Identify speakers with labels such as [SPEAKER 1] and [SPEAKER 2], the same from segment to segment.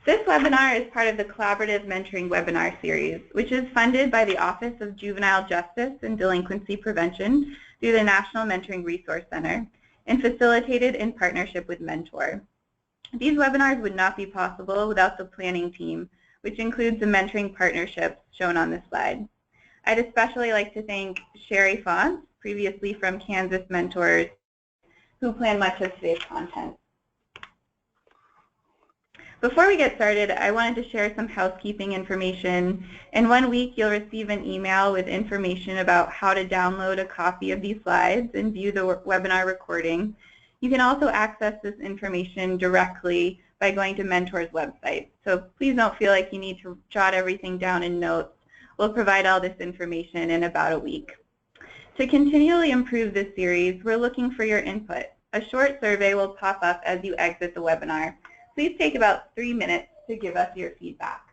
[SPEAKER 1] This webinar is part of the Collaborative Mentoring Webinar Series, which is funded by the Office of Juvenile Justice and Delinquency Prevention through the National Mentoring Resource Center and facilitated in partnership with Mentor. These webinars would not be possible without the planning team, which includes the mentoring partnerships shown on this slide. I'd especially like to thank Sherry Fonts, previously from Kansas Mentors, who planned much of today's content. Before we get started, I wanted to share some housekeeping information. In 1 week, you'll receive an email with information about how to download a copy of these slides and view the webinar recording. You can also access this information directly by going to Mentor's website. So please don't feel like you need to jot everything down in notes. We'll provide all this information in about a week. To continually improve this series, we're looking for your input. A short survey will pop up as you exit the webinar. Please take about 3 minutes to give us your feedback.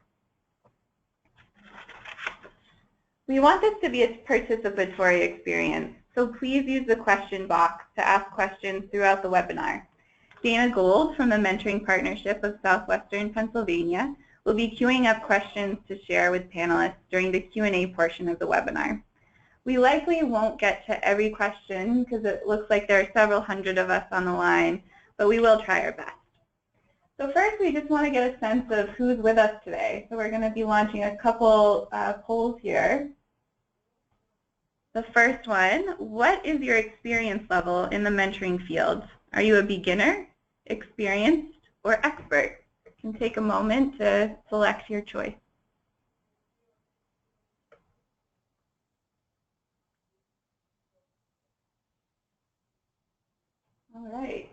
[SPEAKER 1] We want this to be a participatory experience, so please use the question box to ask questions throughout the webinar. Dana Gold from the Mentoring Partnership of Southwestern Pennsylvania will be queuing up questions to share with panelists during the Q&A portion of the webinar. We likely won't get to every question because it looks like there are several hundred of us on the line, but we will try our best. So first, we just want to get a sense of who's with us today. So we're going to be launching a couple polls here. The first one, what is your experience level in the mentoring field? Are you a beginner, experienced, or expert? You can take a moment to select your choice. All right.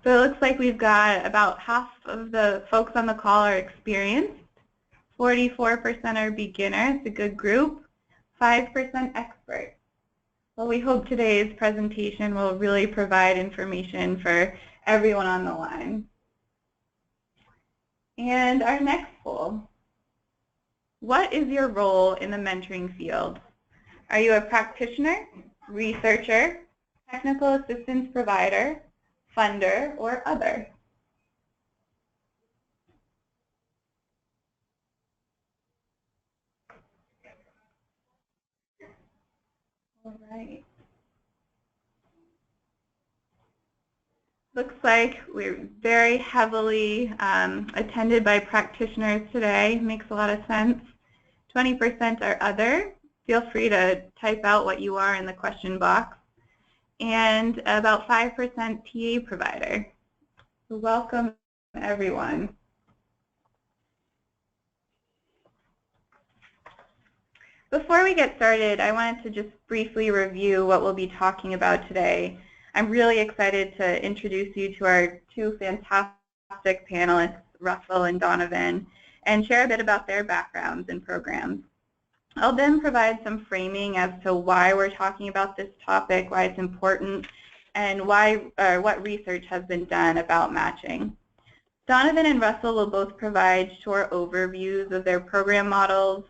[SPEAKER 1] So it looks like we've got about half of the folks on the call are experienced, 44% are beginner, it's a good group, 5% expert. Well, we hope today's presentation will really provide information for everyone on the line. And our next poll, what is your role in the mentoring field? Are you a practitioner, researcher, technical assistance provider, funder, or other? All right. Looks like we're very heavily attended by practitioners today. Makes a lot of sense. 20% are other. Feel free to type out what you are in the question box. And about 5% TA provider. So welcome, everyone. Before we get started, I wanted to just briefly review what we'll be talking about today. I'm really excited to introduce you to our two fantastic panelists, Russel and Donnovan, and share a bit about their backgrounds and programs. I'll then provide some framing as to why we're talking about this topic, why it's important, and what research has been done about matching. Donnovan and Russel will both provide short overviews of their program models,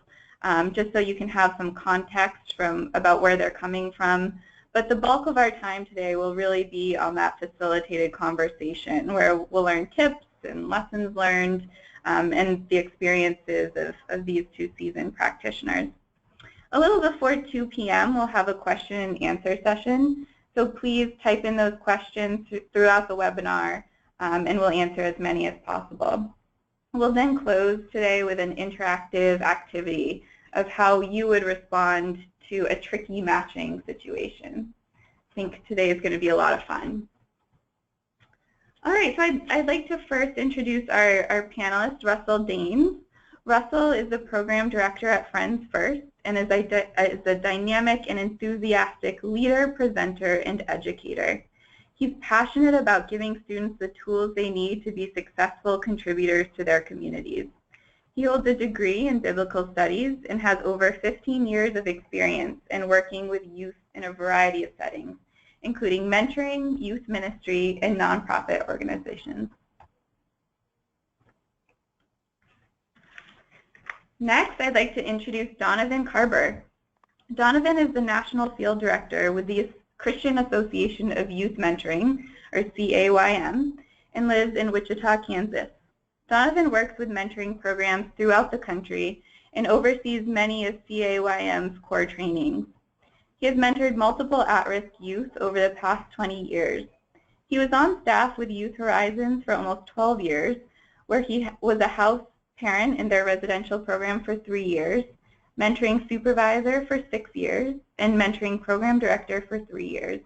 [SPEAKER 1] just so you can have some context about where they're coming from. But the bulk of our time today will really be on that facilitated conversation where we'll learn tips and lessons learned and the experiences of these two seasoned practitioners. A little before 2 p.m. we'll have a question and answer session, so please type in those questions throughout the webinar and we'll answer as many as possible. We'll then close today with an interactive activity of how you would respond to a tricky matching situation. I think today is going to be a lot of fun. All right, so I'd like to first introduce our panelist, Russel Dains. Russel is the program director at Friends First and is a dynamic and enthusiastic leader, presenter, and educator. He's passionate about giving students the tools they need to be successful contributors to their communities. He holds a degree in biblical studies and has over 15 years of experience in working with youth in a variety of settings, including mentoring, youth ministry, and nonprofit organizations. Next, I'd like to introduce Donnovan Karber. Donnovan is the National Field Director with the Christian Association of Youth Mentoring, or CAYM, and lives in Wichita, Kansas. Donnovan works with mentoring programs throughout the country and oversees many of CAYM's core trainings. He has mentored multiple at-risk youth over the past 20 years. He was on staff with Youth Horizons for almost 12 years, where he was a house parent in their residential program for 3 years, mentoring supervisor for 6 years, and mentoring program director for 3 years.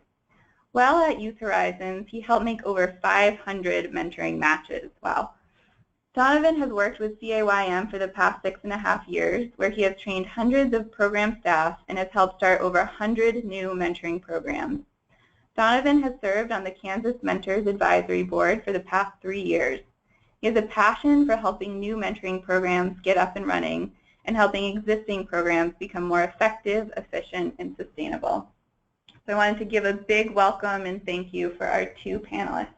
[SPEAKER 1] While at Youth Horizons, he helped make over 500 mentoring matches. Wow. Donnovan has worked with CAYM for the past 6.5 years, where he has trained hundreds of program staff and has helped start over 100 new mentoring programs. Donnovan has served on the Kansas Mentors Advisory Board for the past 3 years. He has a passion for helping new mentoring programs get up and running and helping existing programs become more effective, efficient, and sustainable. So I wanted to give a big welcome and thank you for our 2 panelists.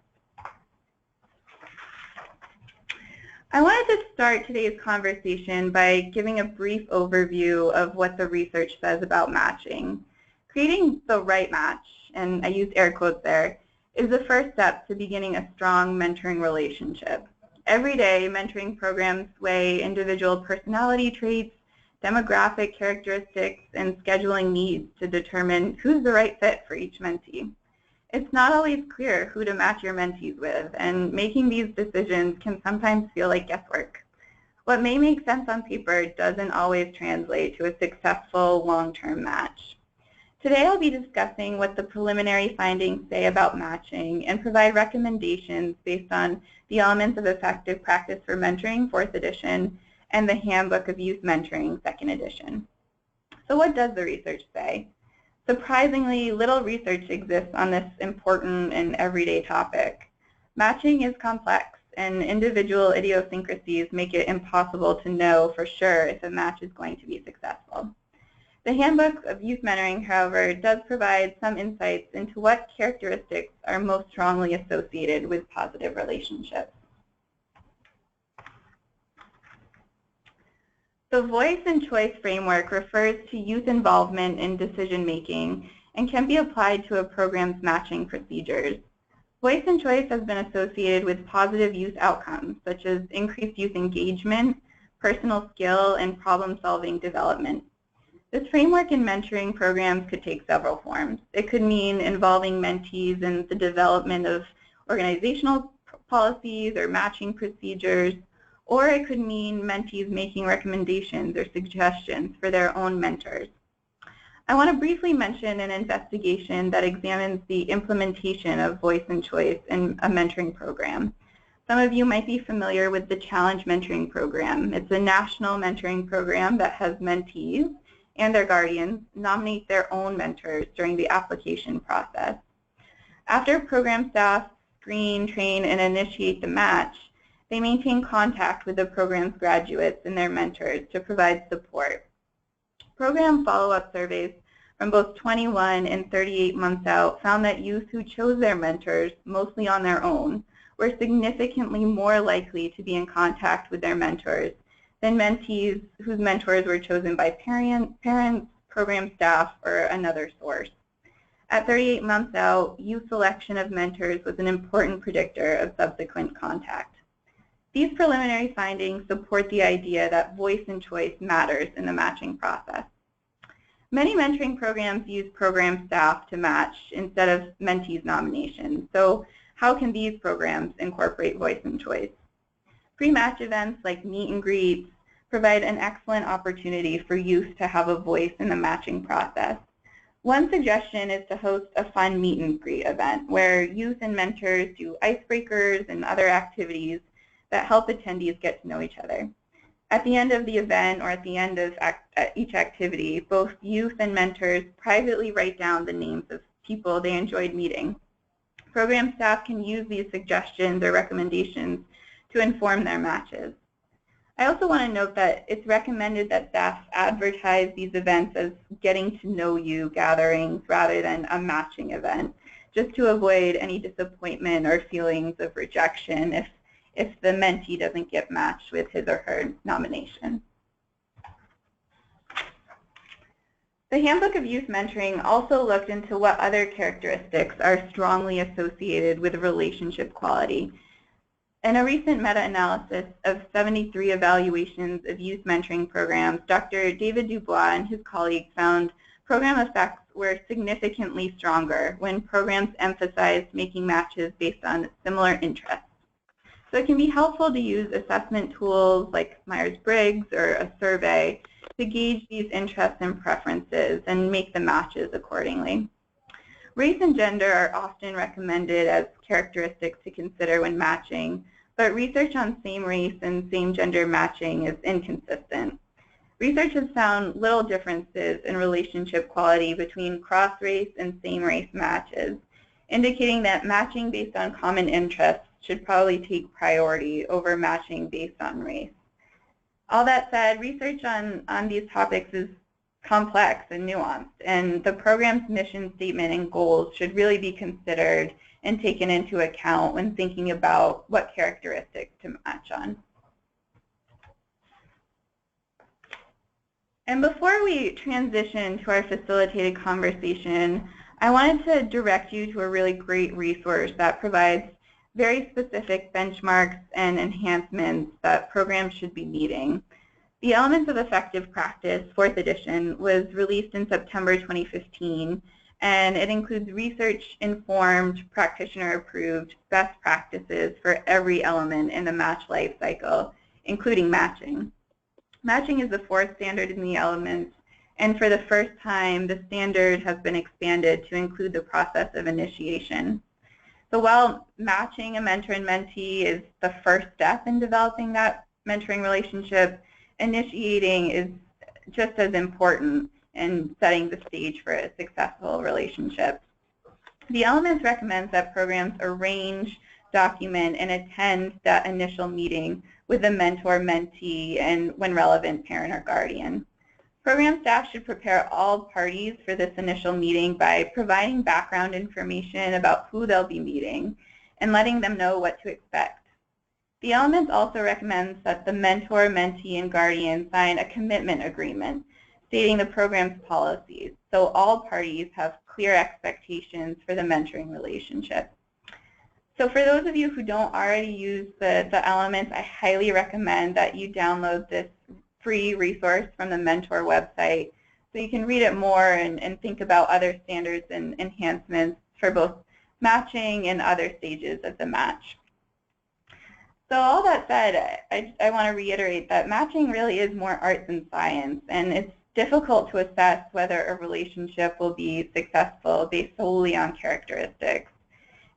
[SPEAKER 1] I wanted to start today's conversation by giving a brief overview of what the research says about matching. Creating the right match, and I use air quotes there, is the first step to beginning a strong mentoring relationship. Every day, mentoring programs weigh individual personality traits, demographic characteristics, and scheduling needs to determine who's the right fit for each mentee. It's not always clear who to match your mentees with, and making these decisions can sometimes feel like guesswork. What may make sense on paper doesn't always translate to a successful long-term match. Today I'll be discussing what the preliminary findings say about matching and provide recommendations based on the Elements of Effective Practice for Mentoring, 4th edition, and the Handbook of Youth Mentoring, 2nd edition. So what does the research say? Surprisingly, little research exists on this important and everyday topic. Matching is complex, and individual idiosyncrasies make it impossible to know for sure if a match is going to be successful. The Handbook of Youth Mentoring, however, does provide some insights into what characteristics are most strongly associated with positive relationships. The voice and choice framework refers to youth involvement in decision-making and can be applied to a program's matching procedures. Voice and choice has been associated with positive youth outcomes, such as increased youth engagement, personal skill, and problem-solving development. This framework in mentoring programs could take several forms. It could mean involving mentees in the development of organizational policies or matching procedures, or it could mean mentees making recommendations or suggestions for their own mentors. I want to briefly mention an investigation that examines the implementation of voice and choice in a mentoring program. Some of you might be familiar with the Challenge Mentoring Program. It's a national mentoring program that has mentees and their guardians nominate their own mentors during the application process. After program staff screen, train, and initiate the match, they maintain contact with the program's graduates and their mentors to provide support. Program follow-up surveys from both 21 and 38 months out found that youth who chose their mentors, mostly on their own, were significantly more likely to be in contact with their mentors than mentees whose mentors were chosen by parents, program staff, or another source. At 38 months out, youth selection of mentors was an important predictor of subsequent contact. These preliminary findings support the idea that voice and choice matters in the matching process. Many mentoring programs use program staff to match instead of mentees nominations. So how can these programs incorporate voice and choice? Pre-match events like meet and greets provide an excellent opportunity for youth to have a voice in the matching process. One suggestion is to host a fun meet and greet event where youth and mentors do icebreakers and other activities that help attendees get to know each other. At the end of the event or at the end of each activity, both youth and mentors privately write down the names of people they enjoyed meeting. Program staff can use these suggestions or recommendations to inform their matches. I also want to note that it's recommended that staff advertise these events as getting to know you gatherings rather than a matching event, just to avoid any disappointment or feelings of rejection if the mentee doesn't get matched with his or her nomination. The Handbook of Youth Mentoring also looked into what other characteristics are strongly associated with relationship quality. In a recent meta-analysis of 73 evaluations of youth mentoring programs, Dr. David Dubois and his colleagues found program effects were significantly stronger when programs emphasized making matches based on similar interests. So it can be helpful to use assessment tools like Myers-Briggs or a survey to gauge these interests and preferences and make the matches accordingly. Race and gender are often recommended as characteristics to consider when matching, but research on same race and same gender matching is inconsistent. Research has found little differences in relationship quality between cross-race and same-race matches, indicating that matching based on common interests should probably take priority over matching based on race. All that said, research on these topics is complex and nuanced, and the program's mission statement and goals should really be considered and taken into account when thinking about what characteristics to match on. And before we transition to our facilitated conversation, I wanted to direct you to a really great resource that provides very specific benchmarks and enhancements that programs should be meeting. The Elements of Effective Practice, 4th edition, was released in September 2015, and it includes research-informed, practitioner-approved best practices for every element in the match life cycle, including matching. Matching is the 4th standard in the Elements, and for the first time, the standard has been expanded to include the process of initiation. So while matching a mentor and mentee is the first step in developing that mentoring relationship, initiating is just as important in setting the stage for a successful relationship. The Elements recommends that programs arrange, document, and attend that initial meeting with a mentor-mentee and, when relevant, parent or guardian. Program staff should prepare all parties for this initial meeting by providing background information about who they'll be meeting and letting them know what to expect. The Elements also recommends that the mentor, mentee, and guardian sign a commitment agreement stating the program's policies, so all parties have clear expectations for the mentoring relationship. So for those of you who don't already use the Elements, I highly recommend that you download this free resource from the Mentor website so you can read it more and think about other standards and enhancements for both matching and other stages of the match. So all that said, I want to reiterate that matching really is more art than science, and it's difficult to assess whether a relationship will be successful based solely on characteristics.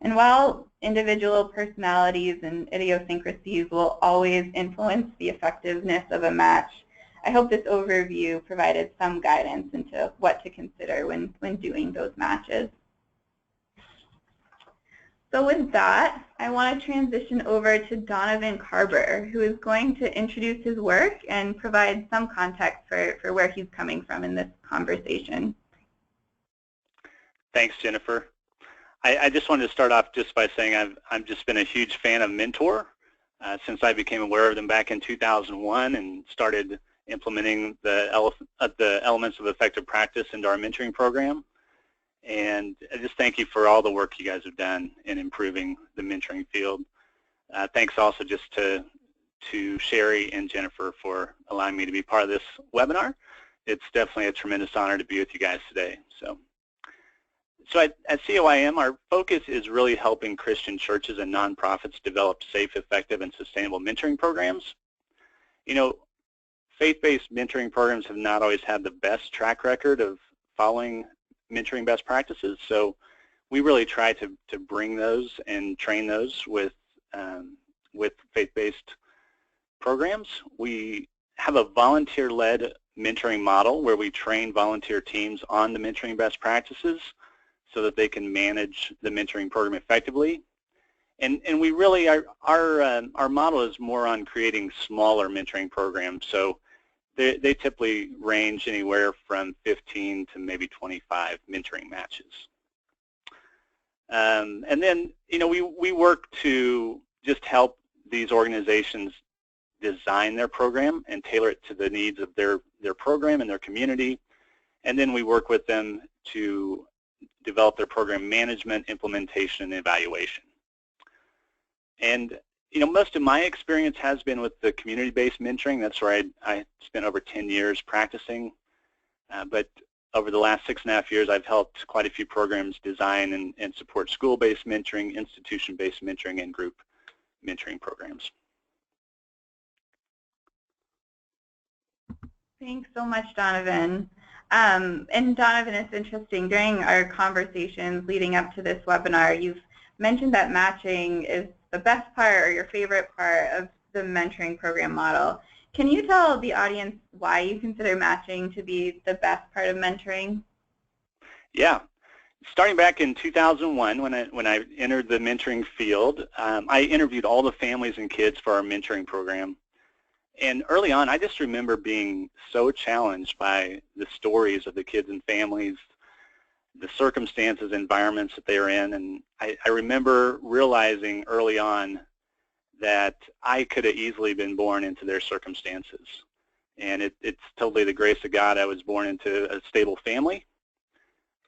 [SPEAKER 1] And while individual personalities and idiosyncrasies will always influence the effectiveness of a match, I hope this overview provided some guidance into what to consider when doing those matches. So with that, I want to transition over to Donnovan Karber, who is going to introduce his work and provide some context for where he's coming from in this conversation.
[SPEAKER 2] Thanks, Jennifer. I just wanted to start off just by saying I've just been a huge fan of Mentor since I became aware of them back in 2001 and started implementing the elements of effective practice into our mentoring program. And I just thank you for all the work you guys have done in improving the mentoring field. Thanks also just to Sherry and Jennifer for allowing me to be part of this webinar. It's definitely a tremendous honor to be with you guys today. So at COIM, our focus is really helping Christian churches and nonprofits develop safe, effective, and sustainable mentoring programs. You know, faith-based mentoring programs have not always had the best track record of following mentoring best practices, so we really try to bring those and train those with faith-based programs. We have a volunteer-led mentoring model where we train volunteer teams on the mentoring best practices so that they can manage the mentoring program effectively. And we really, our model is more on creating smaller mentoring programs. So they typically range anywhere from 15 to maybe 25 mentoring matches. And then, you know, we work to just help these organizations design their program and tailor it to the needs of their program and their community. And then we work with them to develop their program management, implementation, and evaluation. And most of my experience has been with the community-based mentoring. That's where I spent over 10 years practicing. But over the last 6.5 years, I've helped quite a few programs design and support school-based mentoring, institution-based mentoring, and group mentoring programs.
[SPEAKER 1] Thanks so much, Donnovan. And Donnovan, it's interesting, during our conversations leading up to this webinar, you've mentioned that matching is the best part or your favorite part of the mentoring program model. Can you tell the audience why you consider matching to be the best part of mentoring?
[SPEAKER 2] Yeah. Starting back in 2001, when I entered the mentoring field, I interviewed all the families and kids for our mentoring program. And early on, I just remember being so challenged by the stories of the kids and families, the circumstances, environments that they are in. And I remember realizing early on that I could have easily been born into their circumstances. And it's totally the grace of God I was born into a stable family.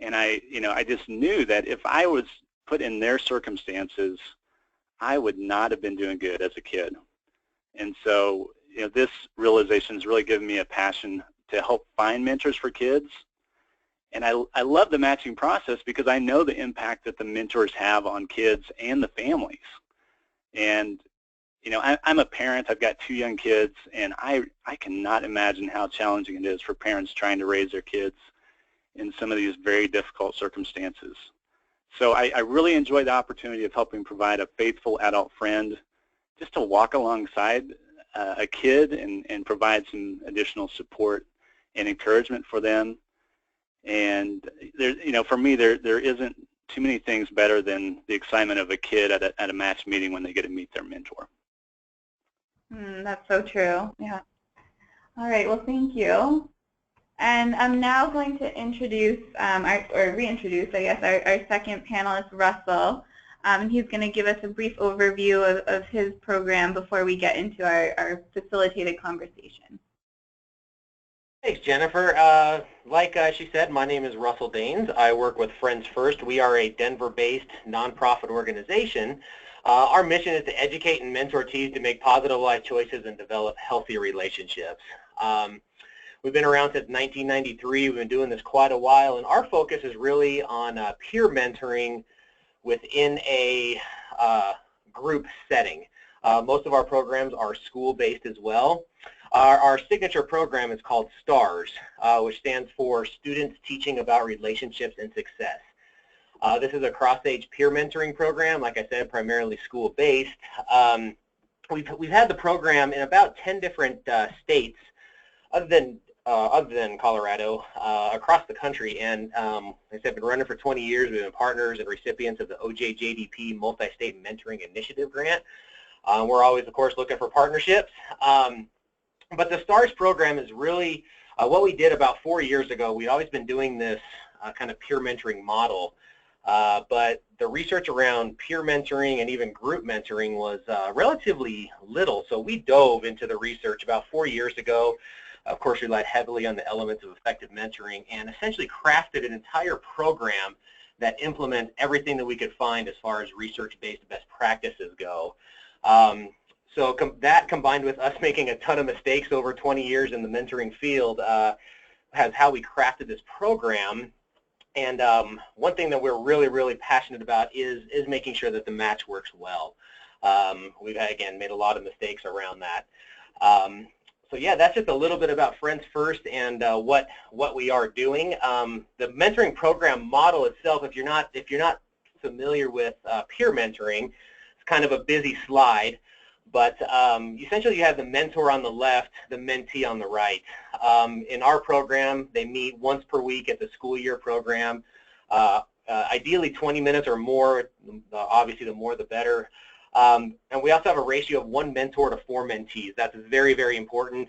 [SPEAKER 2] And I just knew that if I was put in their circumstances, I would not have been doing good as a kid. And so, this realization has really given me a passion to help find mentors for kids. And I love the matching process because I know the impact that the mentors have on kids and the families. And I'm a parent. I've got 2 young kids, and I cannot imagine how challenging it is for parents trying to raise their kids in some of these very difficult circumstances. So I really enjoy the opportunity of helping provide a faithful adult friend just to walk alongside a kid and provide some additional support and encouragement for them. And for me, there isn't too many things better than the excitement of a kid at a match meeting when they get to meet their mentor.
[SPEAKER 1] That's so true. Yeah. All right. Well, thank you. And I'm now going to introduce, reintroduce, I guess, our second panelist, Russell. And he's going to give us a brief overview of his program before we get into our facilitated conversation.
[SPEAKER 3] Thanks, Jennifer. Like she said, my name is Russel Dains. I work with Friends First. We are a Denver-based nonprofit organization. Our mission is to educate and mentor teens to make positive life choices and develop healthy relationships. We've been around since 1993. We've been doing this quite a while, and our focus is really on peer mentoring within a group setting. Most of our programs are school-based as well. Our signature program is called STARS, which stands for Students Teaching About Relationships and Success. This is a cross-age peer mentoring program, like I said, primarily school-based. We've had the program in about 10 different states, other than Colorado, across the country. And like I said, been running for 20 years. We've been partners and recipients of the OJJDP Multi-State Mentoring Initiative Grant. We're always, of course, looking for partnerships. But the STARS program is really what we did about 4 years ago. We'd always been doing this kind of peer mentoring model. But the research around peer mentoring and even group mentoring was relatively little. So we dove into the research about 4 years ago. Of course, we relied heavily on the elements of effective mentoring and essentially crafted an entire program that implements everything that we could find as far as research-based best practices go. So that combined with us making a ton of mistakes over 20 years in the mentoring field has how we crafted this program. And one thing that we're really, really passionate about is making sure that the match works well. We've, again, made a lot of mistakes around that. So yeah, that's just a little bit about Friends First and what we are doing. The mentoring program model itself, if you're not familiar with peer mentoring, it's kind of a busy slide. But essentially, you have the mentor on the left, the mentee on the right. In our program, they meet once per week at the school year program. Ideally, 20 minutes or more. Obviously, the more the better. And we also have a ratio of 1 mentor to 4 mentees. That's very, very important,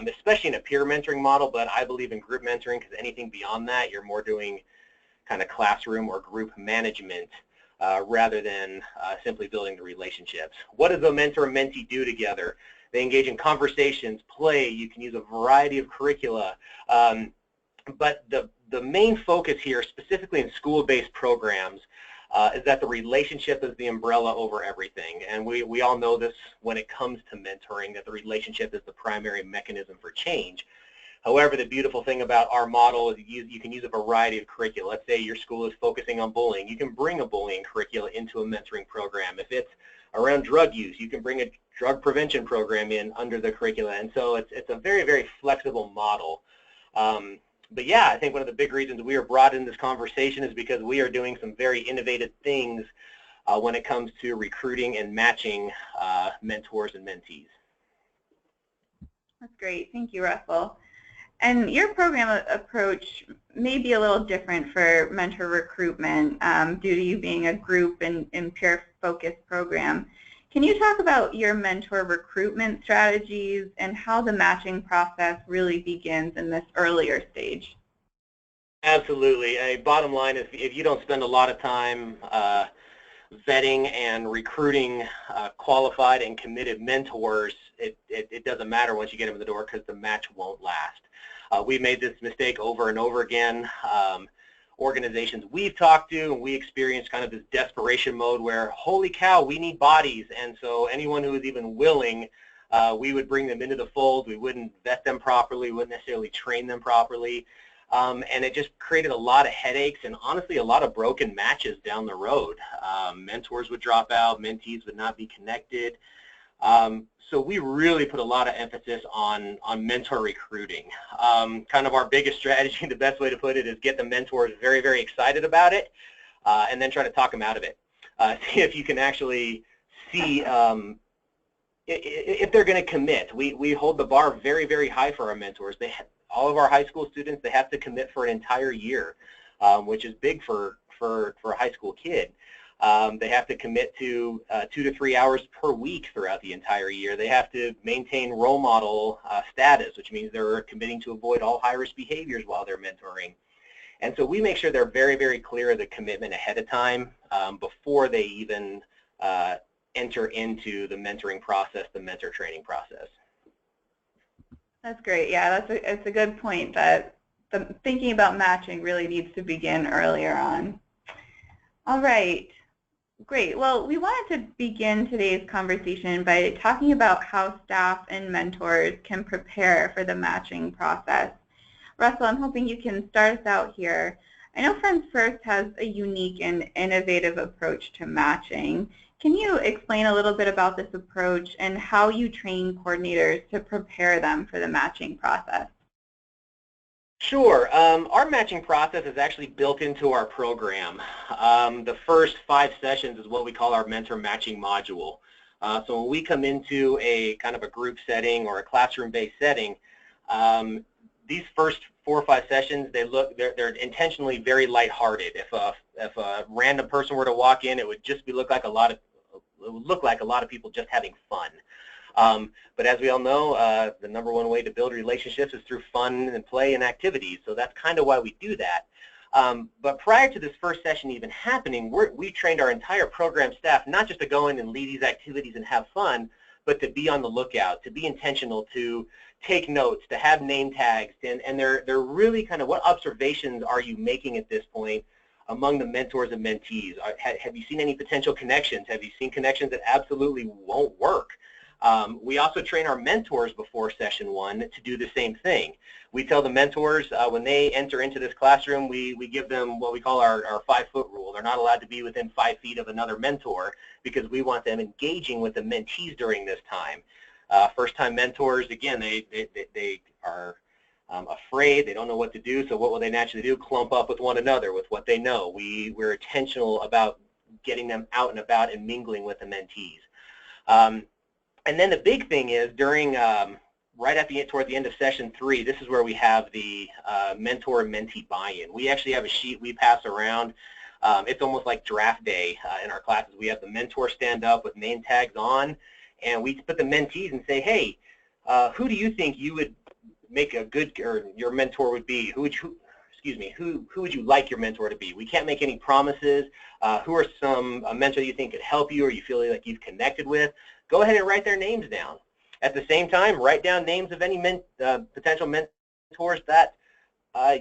[SPEAKER 3] especially in a peer mentoring model. But I believe in group mentoring because anything beyond that, you're more doing kind of classroom or group management. Rather than simply building the relationships. What does the mentor and mentee do together? They engage in conversations, play. You can use a variety of curricula. But the main focus here, specifically in school-based programs, is that the relationship is the umbrella over everything. And we all know this when it comes to mentoring, that the relationship is the primary mechanism for change. However, the beautiful thing about our model is you can use a variety of curricula. Let's say your school is focusing on bullying. You can bring a bullying curricula into a mentoring program. If it's around drug use, you can bring a drug prevention program in under the curricula. And so it's a very, very flexible model. But yeah, I think one of the big reasons we are brought in this conversation is because we are doing some very innovative things when it comes to recruiting and matching mentors and mentees.
[SPEAKER 1] That's great. Thank you, Russell. And your program approach may be a little different for mentor recruitment due to you being a group and peer-focused program. Can you talk about your mentor recruitment strategies and how the matching process really begins in this earlier stage?
[SPEAKER 3] Absolutely. Bottom line is if you don't spend a lot of time vetting and recruiting qualified and committed mentors, it doesn't matter once you get them in the door because the match won't last. We've made this mistake over and over again. Organizations we've talked to, and we experienced kind of this desperation mode where, holy cow, we need bodies, and so anyone who is even willing, we would bring them into the fold. We wouldn't vet them properly, we wouldn't necessarily train them properly, and it just created a lot of headaches and honestly a lot of broken matches down the road. Mentors would drop out, mentees would not be connected. So we really put a lot of emphasis on mentor recruiting. Kind of our biggest strategy, the best way to put it, is get the mentors very, very excited about it and then try to talk them out of it. See if you can actually see if they're going to commit. We hold the bar very, very high for our mentors. All of our high school students, they have to commit for an entire year, which is big for a high school kid. They have to commit to 2 to 3 hours per week throughout the entire year. They have to maintain role model status, which means they're committing to avoid all high-risk behaviors while they're mentoring. And so we make sure they're very, very clear of the commitment ahead of time before they even enter into the mentoring process, the mentor training process.
[SPEAKER 1] That's great. Yeah, that's a good point that thinking about matching really needs to begin earlier on. All right. Great. Well, we wanted to begin today's conversation by talking about how staff and mentors can prepare for the matching process. Russell, I'm hoping you can start us out here. I know Friends First has a unique and innovative approach to matching. Can you explain a little bit about this approach and how you train coordinators to prepare them for the matching process?
[SPEAKER 3] Sure. Our matching process is actually built into our program. The first 5 sessions is what we call our mentor matching module. So when we come into a kind of a group setting or a classroom-based setting, these first 4 or 5 sessions, they're intentionally very lighthearted. If a random person were to walk in, it would just look like a lot of people just having fun. But as we all know, the #1 way to build relationships is through fun and play and activities, so that's kind of why we do that. But prior to this first session even happening, we trained our entire program staff not just to go in and lead these activities and have fun, but to be on the lookout, to be intentional, to take notes, to have name tags, and they're really kind of what observations are you making at this point among the mentors and mentees? Have you seen any potential connections? Have you seen connections that absolutely won't work? We also train our mentors before session 1 to do the same thing. We tell the mentors when they enter into this classroom, we give them what we call our 5-foot rule. They're not allowed to be within 5 feet of another mentor because we want them engaging with the mentees during this time. First-time mentors, again, they are afraid, they don't know what to do, so what will they naturally do? Clump up with one another with what they know. We're intentional about getting them out and about and mingling with the mentees. And then the big thing is during, right toward the end of session 3, this is where we have the mentor and mentee buy-in. We actually have a sheet we pass around. It's almost like draft day in our classes. We have the mentor stand up with name tags on, and we put the mentees and say, hey, who do you think you would make a good, or your mentor would be? Who would you like your mentor to be? We can't make any promises. Who are a mentor you think could help you or you feel like you've connected with? Go ahead and write their names down. At the same time, write down names of any potential mentors that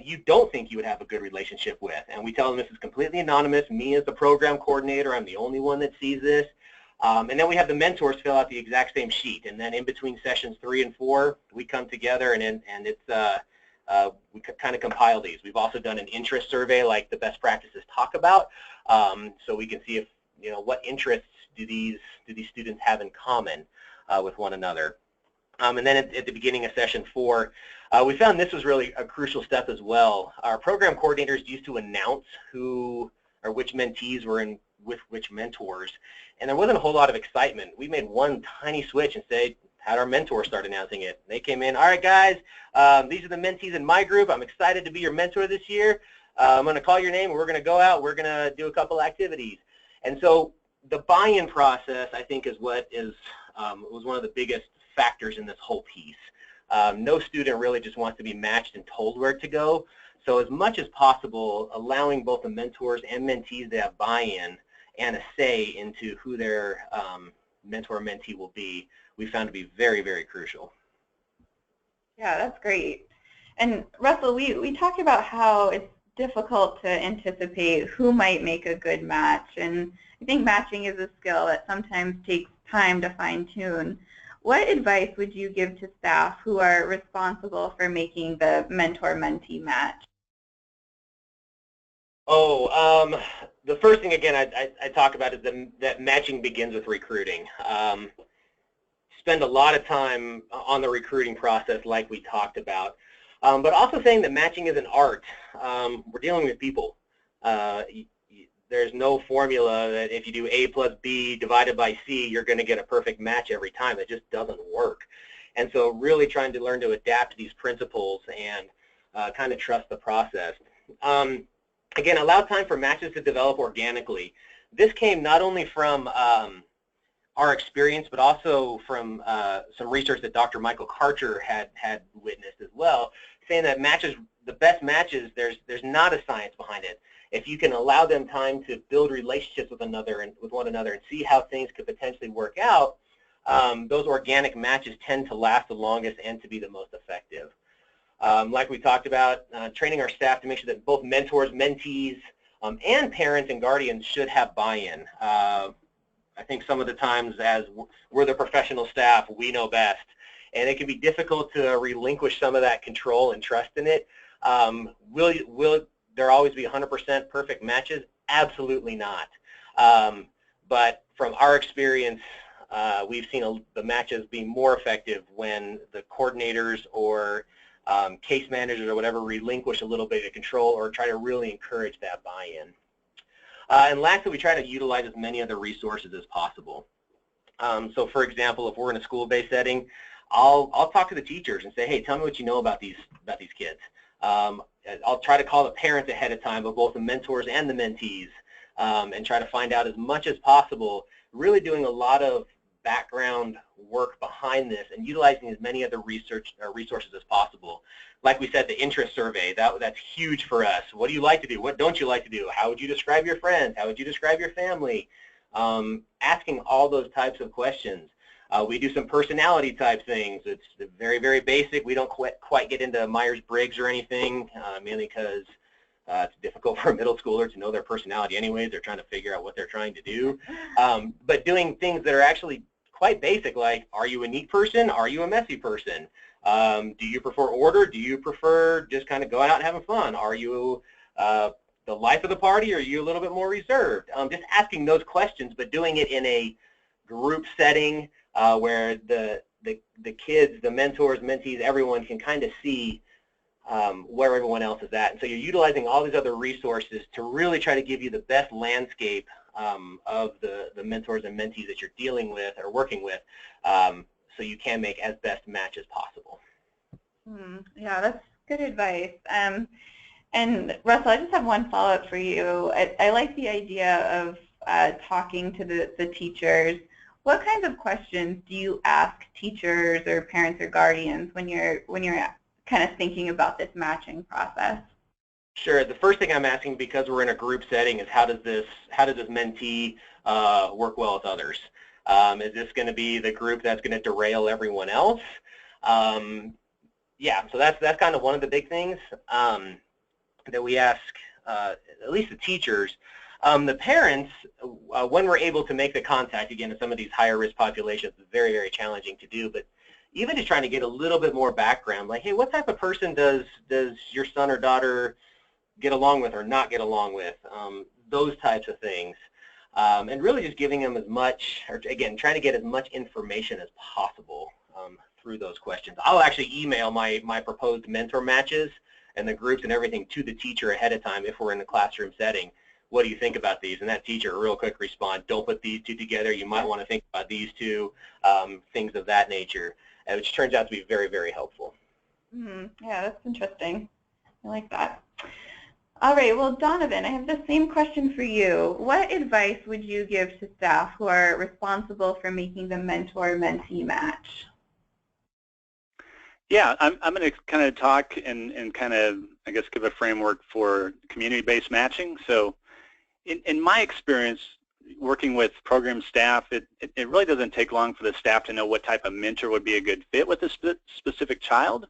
[SPEAKER 3] you don't think you would have a good relationship with. And we tell them this is completely anonymous. Me as the program coordinator, I'm the only one that sees this. And then we have the mentors fill out the exact same sheet. And then in between sessions 3 and 4, we come together and it's we kind of compile these. We've also done an interest survey like the best practices talk about, so we can see if, what interests do these students have in common with one another. And then at the beginning of session 4, we found this was really a crucial step as well. Our program coordinators used to announce who or which mentees were in with which mentors, and there wasn't a whole lot of excitement. We made one tiny switch and had our mentors start announcing it. They came in, all right guys, these are the mentees in my group. I'm excited to be your mentor this year. I'm going to call your name and we're going to go out, we're going to do a couple activities. And so the buy-in process, I think, is what was one of the biggest factors in this whole piece. No student really just wants to be matched and told where to go. So as much as possible, allowing both the mentors and mentees to have buy-in and a say into who their mentor or mentee will be, we found to be very, very crucial.
[SPEAKER 1] Yeah, that's great. And Russell, we talked about how it's difficult to anticipate who might make a good match, and I think matching is a skill that sometimes takes time to fine-tune. What advice would you give to staff who are responsible for making the mentor-mentee match?
[SPEAKER 3] Oh, the first thing, again, I talk about is that matching begins with recruiting. Spend a lot of time on the recruiting process like we talked about, but also saying that matching is an art. We're dealing with people. There's no formula that if you do A plus B divided by C, you're going to get a perfect match every time. It just doesn't work. And so really trying to learn to adapt to these principles and kind of trust the process. Again, allow time for matches to develop organically. This came not only from our experience, but also from some research that Dr. Michael Karcher had witnessed as well, saying that matches, the best matches, there's not a science behind it. If you can allow them time to build relationships with one another and see how things could potentially work out, those organic matches tend to last the longest and to be the most effective. Like we talked about, training our staff to make sure that both mentors, mentees, and parents and guardians should have buy-in. I think some of the times, as we're the professional staff, we know best, and it can be difficult to relinquish some of that control and trust in it. Will there always be 100% perfect matches? Absolutely not. But from our experience, we've seen the matches be more effective when the coordinators or case managers or whatever relinquish a little bit of control or try to really encourage that buy-in. And lastly, we try to utilize as many other resources as possible. So for example, if we're in a school-based setting, I'll talk to the teachers and say, hey, tell me what you know about these kids. I'll try to call the parents ahead of time of both the mentors and the mentees and try to find out as much as possible, really doing a lot of background work behind this and utilizing as many other resources as possible. Like we said, the interest survey, that's huge for us. What do you like to do? What don't you like to do? How would you describe your friends? How would you describe your family? Asking all those types of questions. We do some personality type things. It's very, very basic. We don't quite get into Myers-Briggs or anything, mainly because it's difficult for a middle schooler to know their personality anyways. They're trying to figure out what they're trying to do. But doing things that are actually quite basic, like, are you a neat person? Are you a messy person? Do you prefer order? Do you prefer just kind of going out and having fun? Are you the life of the party, or are you a little bit more reserved? Just asking those questions, but doing it in a group setting where the kids, the mentors, mentees, everyone can kind of see where everyone else is at. And so you're utilizing all these other resources to really try to give you the best landscape of the mentors and mentees that you're dealing with or working with, so you can make as best match as possible.
[SPEAKER 1] Yeah, that's good advice. And Russell, I just have one follow-up for you. I like the idea of talking to the teachers. What kinds of questions do you ask teachers or parents or guardians when you're kind of thinking about this matching process?
[SPEAKER 3] Sure. The first thing I'm asking, because we're in a group setting, is how does this mentee work well with others? Is this going to be the group that's going to derail everyone else? Yeah, so that's kind of one of the big things that we ask, at least the teachers. The parents, when we're able to make the contact, again, in some of these higher risk populations, it's very, very challenging to do, but even just trying to get a little bit more background, like, hey, what type of person does your son or daughter get along with or not get along with, those types of things. And really just giving them as much, or again, trying to get as much information as possible through those questions. I'll actually email my proposed mentor matches and the groups and everything to the teacher ahead of time if we're in the classroom setting. What do you think about these? And that teacher real quick respond, don't put these two together. You might want to think about these two, things of that nature, which turns out to be very, very helpful.
[SPEAKER 1] Yeah, that's interesting. I like that. All right, well, Donnovan, I have the same question for you. What advice would you give to staff who are responsible for making the mentor-mentee match?
[SPEAKER 2] Yeah, I'm going to kind of talk and kind of, I guess, give a framework for community-based matching. So in my experience, working with program staff, it really doesn't take long for the staff to know what type of mentor would be a good fit with a specific child.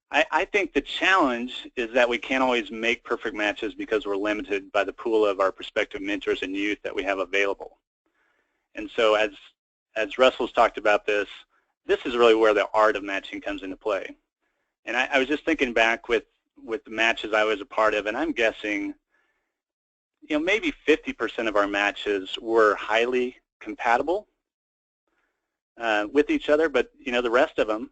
[SPEAKER 2] I think the challenge is that we can't always make perfect matches because we're limited by the pool of our prospective mentors and youth that we have available. And so as Russell's talked about this is really where the art of matching comes into play. And I was just thinking back with the matches I was a part of, and I'm guessing, maybe 50% of our matches were highly compatible with each other, but the rest of them,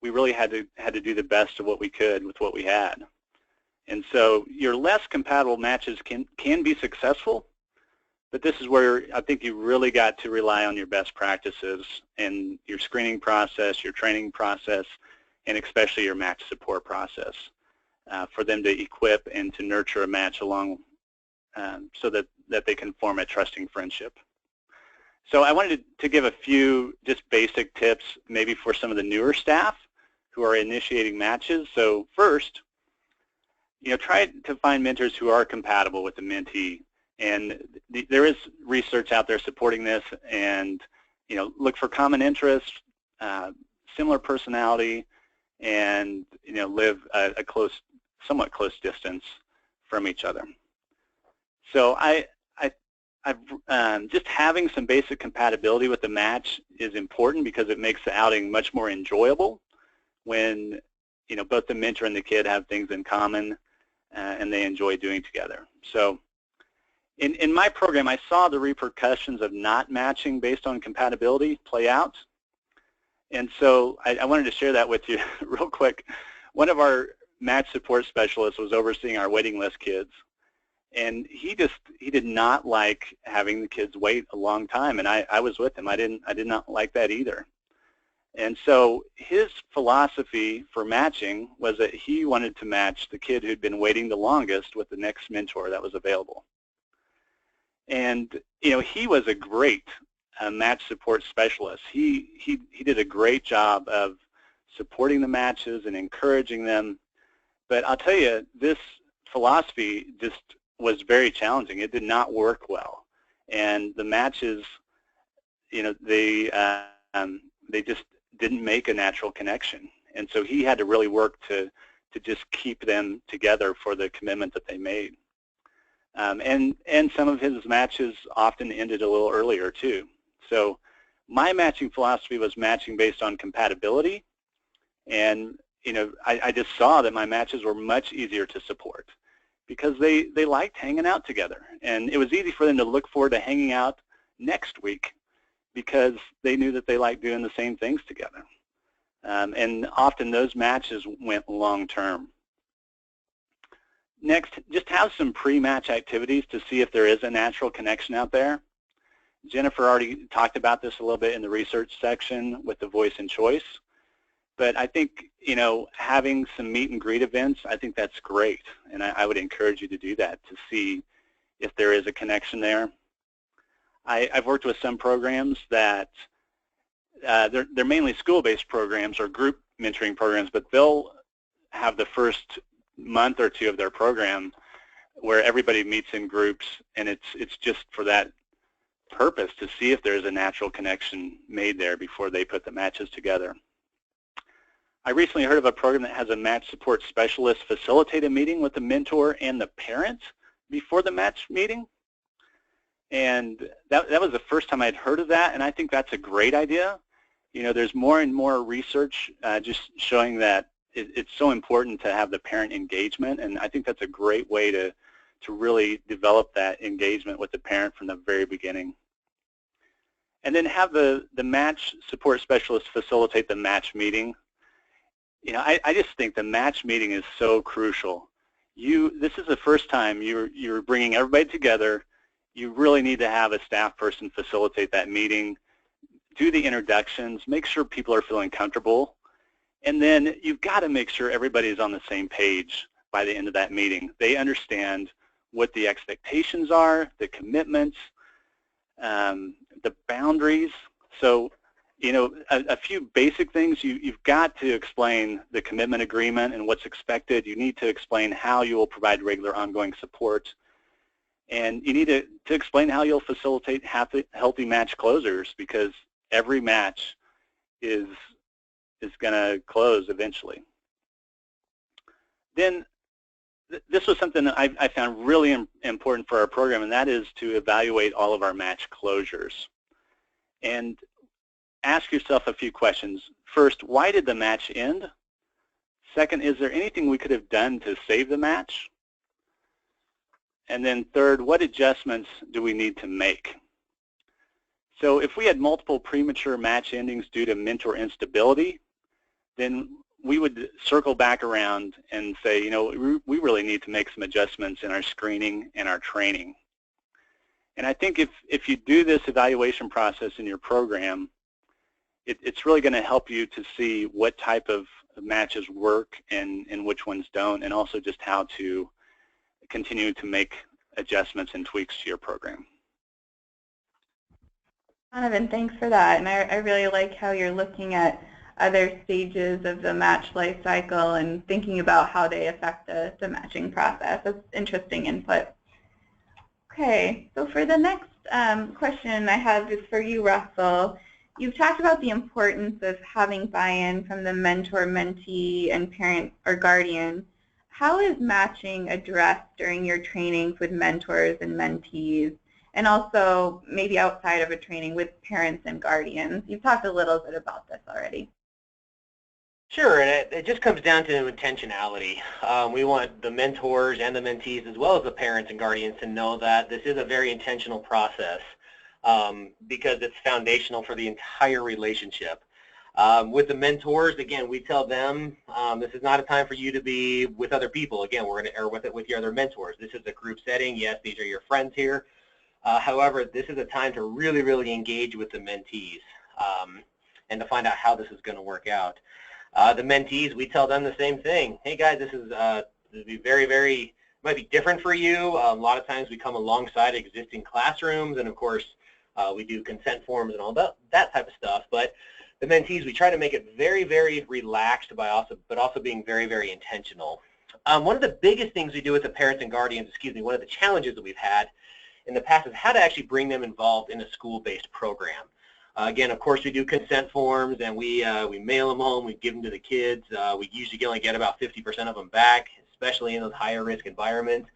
[SPEAKER 2] we really had to do the best of what we could with what we had. And so your less compatible matches can be successful, but this is where I think you really got to rely on your best practices and your screening process, your training process, and especially your match support process for them to equip and to nurture a match along so that they can form a trusting friendship. So I wanted to give a few just basic tips maybe for some of the newer staff who are initiating matches. So first, try to find mentors who are compatible with the mentee. And there is research out there supporting this, and look for common interests, similar personality, and live a somewhat close distance from each other. So just having some basic compatibility with the match is important because it makes the outing much more enjoyable when both the mentor and the kid have things in common and they enjoy doing together. So in my program, I saw the repercussions of not matching based on compatibility play out. And so I wanted to share that with you real quick. One of our match support specialists was overseeing our waiting list kids. And he did not like having the kids wait a long time, and I was with him. I did not like that either. And so his philosophy for matching was that he wanted to match the kid who'd been waiting the longest with the next mentor that was available. And he was a great match support specialist. He did a great job of supporting the matches and encouraging them. But I'll tell you, this philosophy just was very challenging. It did not work well, and the matches, they just didn't make a natural connection. And so he had to really work to just keep them together for the commitment that they made. And some of his matches often ended a little earlier too. So my matching philosophy was matching based on compatibility, and I just saw that my matches were much easier to support because they liked hanging out together. And it was easy for them to look forward to hanging out next week because they knew that they liked doing the same things together. And often those matches went long-term. Next, just have some pre-match activities to see if there is a natural connection out there. Jennifer already talked about this a little bit in the research section with the voice and choice. But I think, having some meet and greet events, I think that's great. And I would encourage you to do that to see if there is a connection there. I've worked with some programs that they're mainly school-based programs or group mentoring programs, but they'll have the first month or two of their program where everybody meets in groups, and it's just for that purpose to see if there's a natural connection made there before they put the matches together. I recently heard of a program that has a match support specialist facilitate a meeting with the mentor and the parent before the match meeting. And that was the first time I'd heard of that, and I think that's a great idea. You know, there's more and more research just showing that it's so important to have the parent engagement, and I think that's a great way to really develop that engagement with the parent from the very beginning. And then have the match support specialist facilitate the match meeting. You know, I just think the match meeting is so crucial. This is the first time you're bringing everybody together. You really need to have a staff person facilitate that meeting, do the introductions, make sure people are feeling comfortable, and then you've got to make sure everybody is on the same page by the end of that meeting. They understand what the expectations are, the commitments, the boundaries. So, you know, a few basic things. You've got to explain the commitment agreement and what's expected. You need to explain how you will provide regular ongoing support. And you need to explain how you'll facilitate healthy match closers, because every match is going to close eventually. Then this was something that I found really important for our program, and that is to evaluate all of our match closures. And ask yourself a few questions. First, why did the match end? Second, is there anything we could have done to save the match? And then third, what adjustments do we need to make? So if we had multiple premature match endings due to mentor instability, then we would circle back around and say, you know, we really need to make some adjustments in our screening and our training. And I think if you do this evaluation process in your program, it's really going to help you to see what type of matches work and which ones don't, and also just how to continue to make adjustments and tweaks to your program.
[SPEAKER 1] Donnovan, thanks for that. And I really like how you're looking at other stages of the match life cycle and thinking about how they affect the matching process. That's interesting input. Okay, so for the next question I have is for you, Russell. You've talked about the importance of having buy-in from the mentor, mentee, and parent or guardian. How is matching addressed during your trainings with mentors and mentees, and also maybe outside of a training with parents and guardians? You've talked a little bit about this already.
[SPEAKER 3] Sure, and it just comes down to intentionality. We want the mentors and the mentees, as well as the parents and guardians, to know that this is a very intentional process because it's foundational for the entire relationship. With the mentors, again, we tell them this is not a time for you to be with other people. Again, we're going to air with your other mentors. This is a group setting. Yes, these are your friends here. However, this is a time to really, really engage with the mentees and to find out how this is going to work out. The mentees, we tell them the same thing. Hey guys, this is very, might be different for you. A lot of times we come alongside existing classrooms, and of course we do consent forms and all that type of stuff. But the mentees, we try to make it very, very relaxed, but also being very, very intentional. One of the biggest things we do with the parents and guardians, one of the challenges that we've had in the past is how to actually bring them involved in a school-based program. Again, of course, we do consent forms, and we mail them home. We give them to the kids. We usually only get about 50% of them back, especially in those higher risk environments.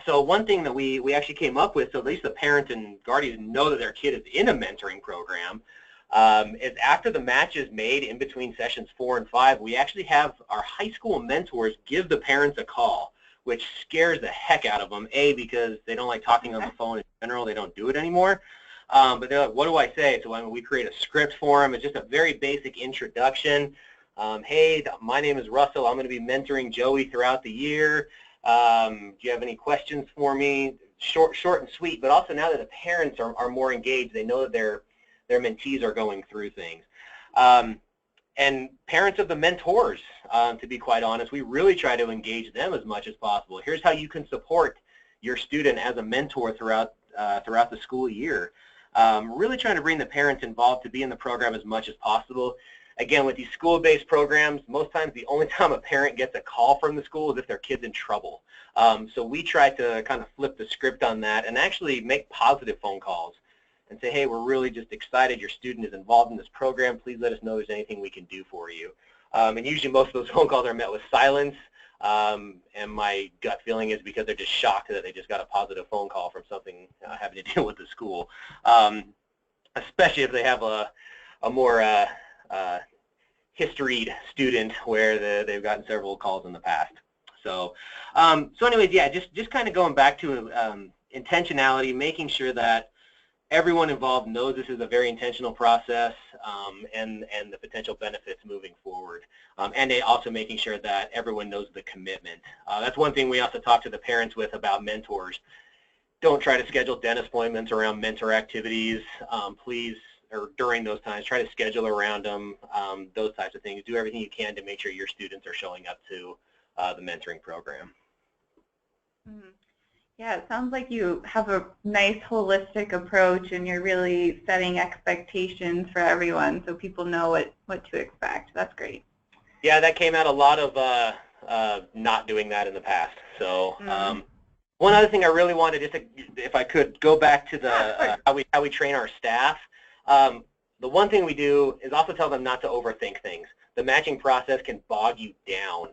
[SPEAKER 3] So one thing that we actually came up with, so at least the parents and guardians know that their kid is in a mentoring program, is after the match is made in between sessions 4 and 5, we actually have our high school mentors give the parents a call, which scares the heck out of them, because they don't like talking on the phone in general. They don't do it anymore. But they're like, what do I say? So we create a script for them. It's just a very basic introduction. Hey, my name is Russell. I'm going to be mentoring Joey throughout the year. Do you have any questions for me? Short and sweet, but also now that the parents are more engaged, they know that their mentees are going through things. And parents of the mentors, to be quite honest, we really try to engage them as much as possible. Here's how you can support your student as a mentor throughout the school year. Really trying to bring the parents involved to be in the program as much as possible. Again, with these school-based programs, most times the only time a parent gets a call from the school is if their kid's in trouble. So we try to kind of flip the script on that and actually make positive phone calls. and say, hey, we're really just excited your student is involved in this program. Please let us know if there's anything we can do for you. And usually most of those phone calls are met with silence, and my gut feeling is because they're just shocked that they just got a positive phone call from something having to deal with the school, especially if they have a more historied student where they've gotten several calls in the past. So, anyways, yeah, just kind of going back to intentionality, making sure that everyone involved knows this is a very intentional process, and the potential benefits moving forward, and also making sure that everyone knows the commitment. That's one thing we also talk to the parents with about mentors. Don't try to schedule dentist appointments around mentor activities, please, or during those times. Try to schedule around them, those types of things. Do everything you can to make sure your students are showing up to the mentoring program.
[SPEAKER 1] Mm-hmm. Yeah, it sounds like you have a nice holistic approach and you're really setting expectations for everyone so people know what to expect. That's great.
[SPEAKER 3] Yeah, that came out a lot of not doing that in the past. So one other thing I really wanted, just to, if I could go back to the how we train our staff. The one thing we do is also tell them not to overthink things. The matching process can bog you down.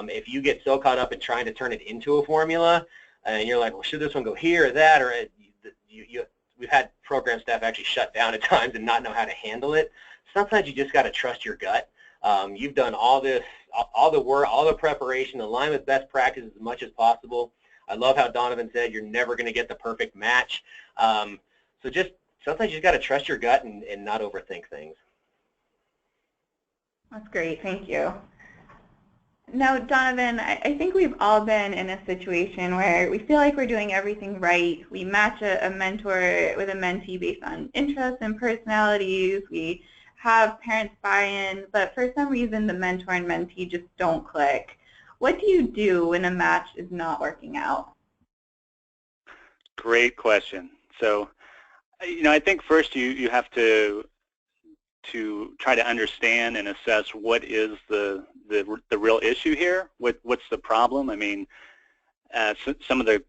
[SPEAKER 3] If you get so caught up in trying to turn it into a formula, and you're like, well, should this one go here or that, or we've had program staff actually shut down at times and not know how to handle it. Sometimes you just got to trust your gut. You've done all this, all the work, all the preparation, align with best practices as much as possible. I love how Donnovan said you're never going to get the perfect match. So just sometimes you just got to trust your gut and not overthink things.
[SPEAKER 1] That's great. Thank you. Now, Donnovan, I think we've all been in a situation where we feel like we're doing everything right. We match a mentor with a mentee based on interests and personalities. We have parents buy-in, but for some reason the mentor and mentee just don't click. What do you do when a match is not working out?
[SPEAKER 2] Great question. So, I think first you have to try to understand and assess what is the real issue here. What's the problem? I mean, some of the,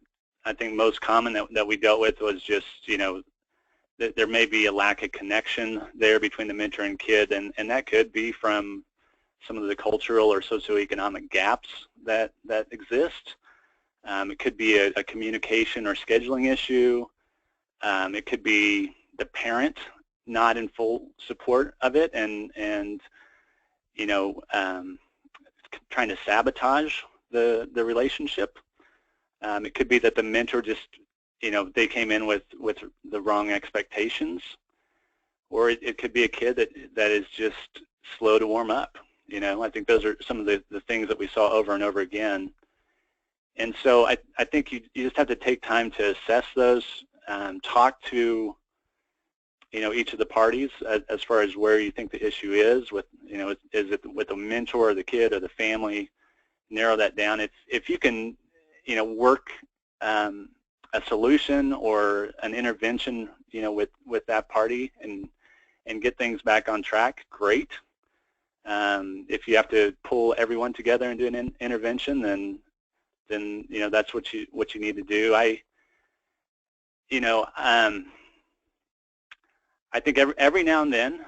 [SPEAKER 2] I think most common that we dealt with was just, that there may be a lack of connection there between the mentor and kid, and that could be from some of the cultural or socioeconomic gaps that exist. It could be a communication or scheduling issue. It could be the parent not in full support of it and trying to sabotage the relationship. It could be that the mentor just, they came in with the wrong expectations, or it could be a kid that is just slow to warm up. I think those are some of the things that we saw over and over again. And so I think you just have to take time to assess those, talk to each of the parties as far as where you think the issue is with, is it with the mentor or the kid or the family, narrow that down. If you can, work a solution or an intervention, with that party and get things back on track, great. If you have to pull everyone together and do an intervention, then that's what you need to do. I think every now and then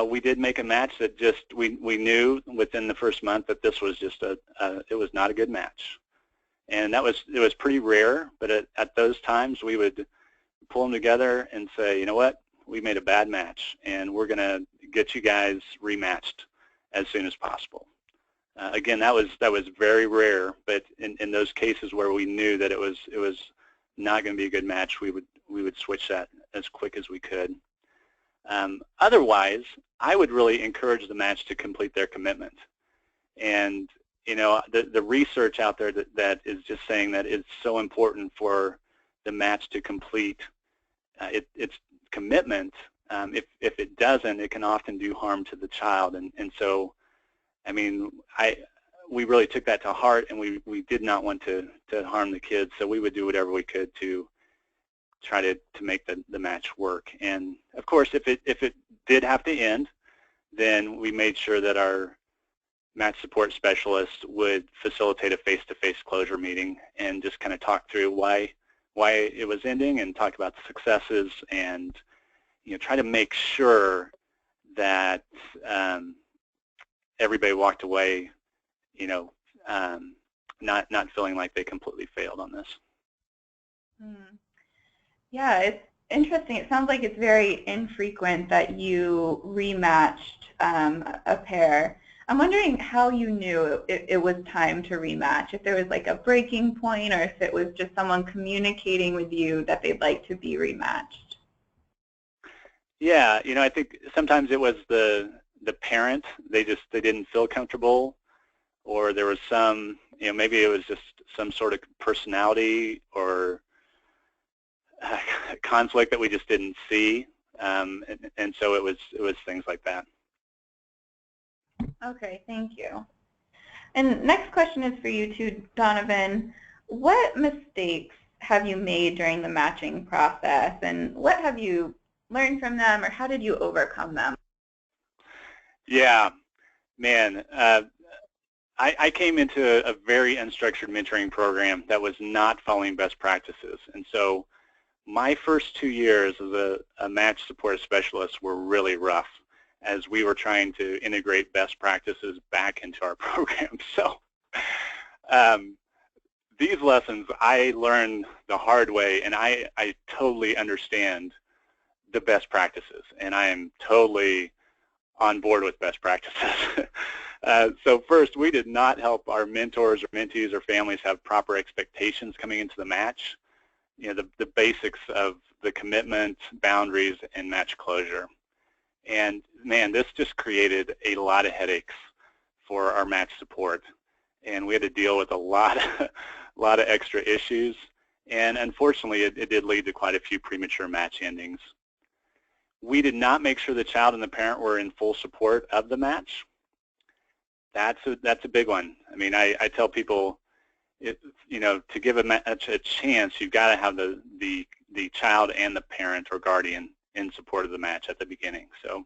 [SPEAKER 2] we did make a match that just we knew within the first month that this was just it was not a good match, and it was pretty rare. But at those times we would pull them together and say, you know what, we made a bad match, and we're going to get you guys rematched as soon as possible. Again, that was very rare, but in those cases where we knew that it was not going to be a good match, we would switch that as quick as we could. Otherwise, I would really encourage the match to complete their commitment. And the research out there that is just saying that it's so important for the match to complete its commitment. If it doesn't, it can often do harm to the child. And so, I mean, we really took that to heart, and we did not want to harm the kids. So we would do whatever we could to try to make the match work. And of course, if it did have to end, then we made sure that our match support specialist would facilitate a face-to-face closure meeting and just kind of talk through why it was ending and talk about the successes and try to make sure that everybody walked away, not feeling like they completely failed on this.
[SPEAKER 1] Yeah, it's interesting. It sounds like it's very infrequent that you rematched a pair. I'm wondering how you knew it was time to rematch, if there was like a breaking point or if it was just someone communicating with you that they'd like to be rematched.
[SPEAKER 2] Yeah, I think sometimes it was the parent. They didn't feel comfortable, or there was some, maybe it was just some sort of personality or conflict that we just didn't see, and so it was things like that.
[SPEAKER 1] Okay, thank you. And next question is for you too, Donnovan. What mistakes have you made during the matching process, and what have you learned from them, or how did you overcome them?
[SPEAKER 2] Yeah, man, I came into a very unstructured mentoring program that was not following best practices, and so my first 2 years as a match support specialist were really rough, as we were trying to integrate best practices back into our program. So these lessons I learned the hard way, and I totally understand the best practices, and I am totally on board with best practices. So first, we did not help our mentors or mentees or families have proper expectations coming into the match. The basics of the commitment, boundaries, and match closure. And man, this just created a lot of headaches for our match support, and we had to deal with a lot of extra issues. And unfortunately, it did lead to quite a few premature match endings. We did not make sure the child and the parent were in full support of the match. That's a big one. I mean, I tell people, to give a match a chance, you've got to have the child and the parent or guardian in support of the match at the beginning. So,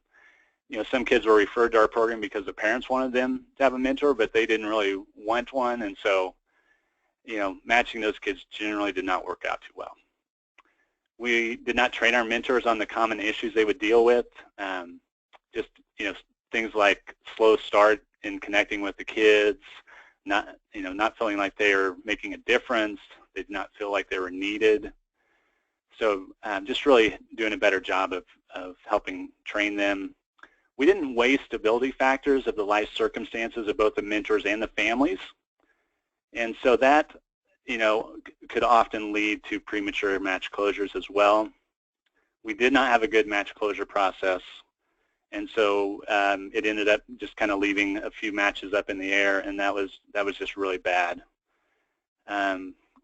[SPEAKER 2] some kids were referred to our program because the parents wanted them to have a mentor, but they didn't really want one, and so, matching those kids generally did not work out too well. We did not train our mentors on the common issues they would deal with. Just, things like slow start in connecting with the kids, not feeling like they are making a difference. They did not feel like they were needed. So just really doing a better job of helping train them. We didn't weigh stability factors of the life circumstances of both the mentors and the families. And so that, could often lead to premature match closures as well. We did not have a good match closure process. And so it ended up just kind of leaving a few matches up in the air, and that was just really bad.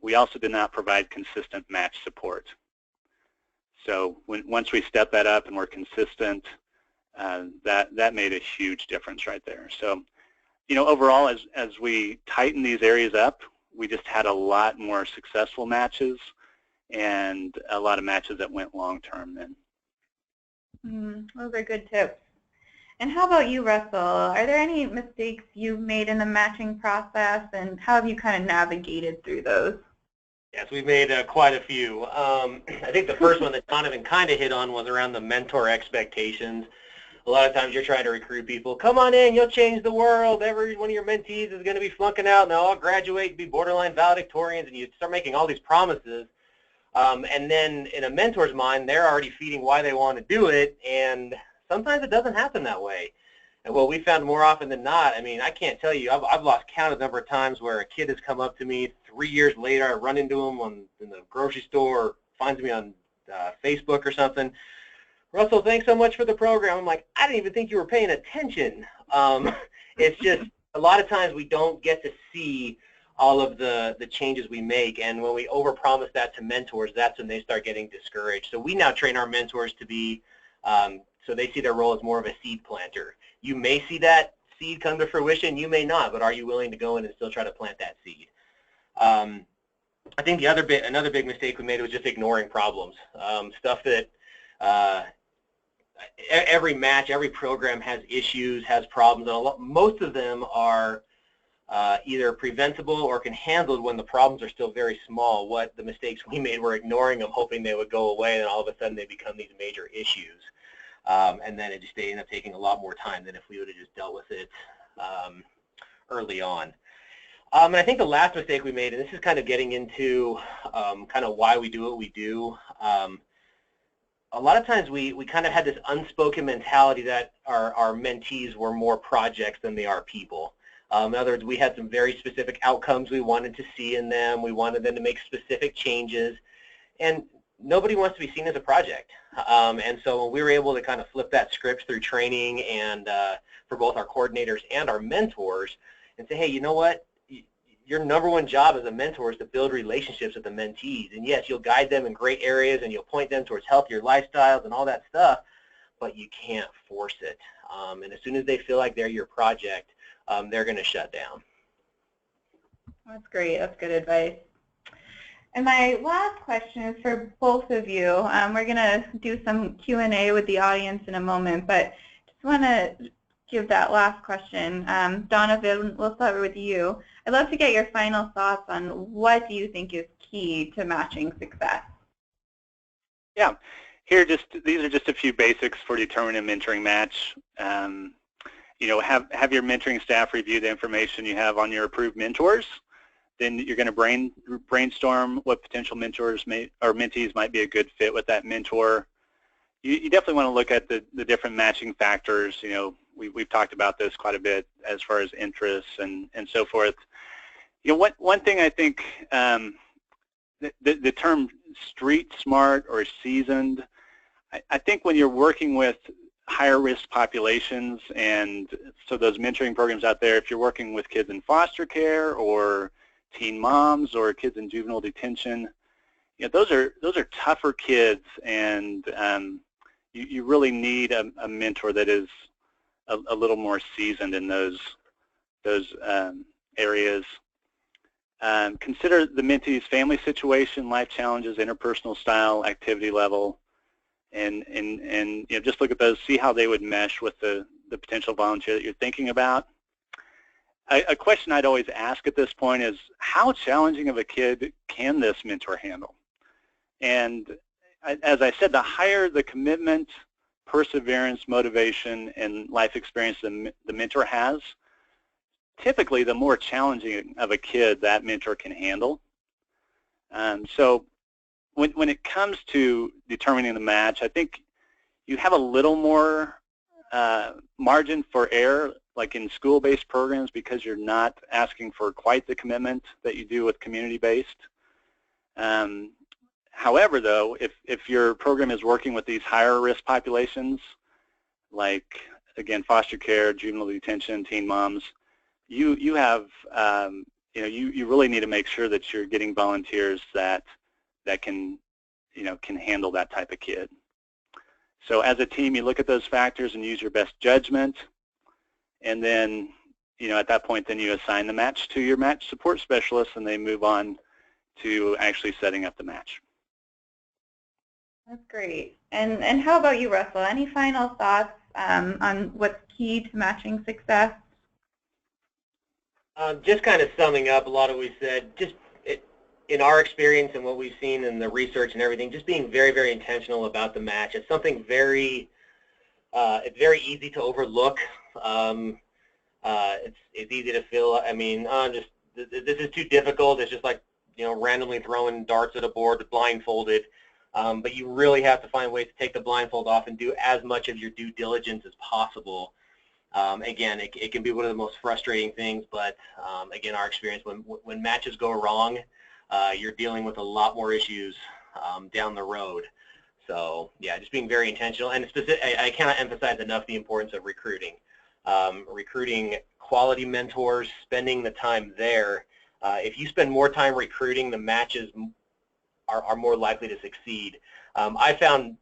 [SPEAKER 2] We also did not provide consistent match support. So once we stepped that up and were consistent, that made a huge difference right there. So, overall, as we tighten these areas up, we just had a lot more successful matches and a lot of matches that went long-term then.
[SPEAKER 1] Those are good tips. And how about you, Russell? Are there any mistakes you've made in the matching process, and how have you kind of navigated through those?
[SPEAKER 3] Yes, we've made quite a few. I think the first one that Donnovan kind of hit on was around the mentor expectations. A lot of times you're trying to recruit people. Come on in, you'll change the world. Every one of your mentees is going to be flunking out, and they'll all graduate and be borderline valedictorians, and you start making all these promises. And then in a mentor's mind, they're already feeding why they want to do it, and sometimes it doesn't happen that way. And what we found more often than not, I mean, I can't tell you, I've lost count of the number of times where a kid has come up to me 3 years later, I run into him in the grocery store, or finds me on Facebook or something. Russell, thanks so much for the program. I'm like, I didn't even think you were paying attention. It's just a lot of times we don't get to see all of the changes we make, and when we overpromise that to mentors, that's when they start getting discouraged. So we now train our mentors to be, so they see their role as more of a seed planter. You may see that seed come to fruition, you may not, but are you willing to go in and still try to plant that seed? I think another big mistake we made was just ignoring problems. Stuff that every match, every program has issues, has problems, and most of them are either preventable or can handle when the problems are still very small. What the mistakes we made were ignoring them, hoping they would go away, and all of a sudden they become these major issues. And then they end up taking a lot more time than if we would have just dealt with it early on. And I think the last mistake we made, and this is kind of getting into kind of why we do what we do, a lot of times we kind of had this unspoken mentality that our mentees were more projects than they are people. In other words, we had some very specific outcomes we wanted to see in them. We wanted them to make specific changes. And nobody wants to be seen as a project. And so when we were able to kind of flip that script through training and for both our coordinators and our mentors and say, hey, you know what? Your number one job as a mentor is to build relationships with the mentees. And yes, you'll guide them in great areas and you'll point them towards healthier lifestyles and all that stuff, but you can't force it. And as soon as they feel like they're your project, they're going to shut down.
[SPEAKER 1] That's great. That's good advice. And my last question is for both of you. We're going to do some Q&A with the audience in a moment, but just want to give that last question. Donnovan, we'll start with you. I'd love to get your final thoughts on what do you think is key to matching success?
[SPEAKER 2] Yeah, these are just a few basics for determining a mentoring match. You know, have your mentoring staff review the information you have on your approved mentors. Then you're going to brainstorm what potential mentors or mentees might be a good fit with that mentor. You definitely want to look at the different matching factors. You know, we've talked about this quite a bit as far as interests and so forth. You know, one thing I think the term street smart or seasoned, I think when you're working with higher risk populations, and so those mentoring programs out there, if you're working with kids in foster care or teen moms or kids in juvenile detention, you know, those are tougher kids, and you really need a mentor that is a little more seasoned in those areas. Consider the mentee's family situation, life challenges, interpersonal style, activity level, and you know, just look at those, see how they would mesh with the potential volunteer that you're thinking about. A question I'd always ask at this point is, how challenging of a kid can this mentor handle? And as I said, the higher the commitment, perseverance, motivation, and life experience the mentor has, typically the more challenging of a kid that mentor can handle. So when it comes to determining the match, I think you have a little more margin for error, like in school-based programs, because you're not asking for quite the commitment that you do with community-based. However, though, if your program is working with these higher risk populations, like, again, foster care, juvenile detention, teen moms, you have, you know, you really need to make sure that you're getting volunteers that can, you know, can handle that type of kid. So as a team, you look at those factors and use your best judgment, and then, you know, at that point, then you assign the match to your match support specialist, and they move on to actually setting up the match.
[SPEAKER 1] That's great. And how about you, Russell? Any final thoughts on what's key to matching success?
[SPEAKER 3] Just kind of summing up a lot of what we said, just in our experience and what we've seen in the research and everything, just being very, very intentional about the match. It's something very, it's very easy to overlook. It's easy to feel, I mean, this is too difficult. It's just like, you know, randomly throwing darts at a board blindfolded. But you really have to find ways to take the blindfold off and do as much of your due diligence as possible. Again, it can be one of the most frustrating things, but again, our experience, when matches go wrong, you're dealing with a lot more issues down the road. So yeah, just being very intentional, and I cannot emphasize enough the importance of recruiting. Recruiting quality mentors, spending the time there. If you spend more time recruiting, the matches are more likely to succeed. I found,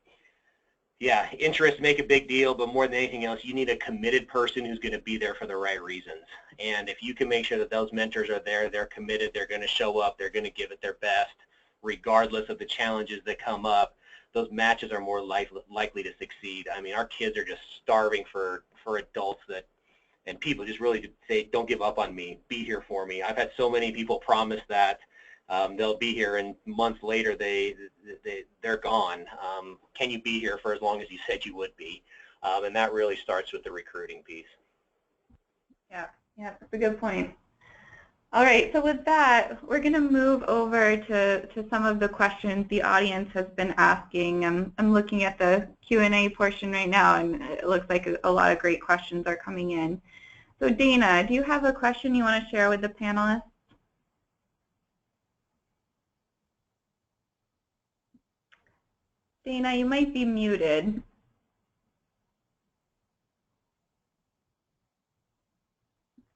[SPEAKER 3] yeah, interests make a big deal, but more than anything else, you need a committed person who's going to be there for the right reasons. And if you can make sure that those mentors are there, they're committed, they're going to show up, they're going to give it their best, regardless of the challenges that come up, those matches are more likely to succeed. I mean, our kids are just starving for adults that and people just really say, don't give up on me, be here for me. I've had so many people promise that they'll be here, and months later they're gone. Can you be here for as long as you said you would be? And that really starts with the recruiting piece.
[SPEAKER 1] Yeah, that's a good point. All right, so with that, we're going to move over to some of the questions the audience has been asking. I'm looking at the Q&A portion right now, and it looks like a lot of great questions are coming in. So Dana, do you have a question you want to share with the panelists? Dana, you might be muted.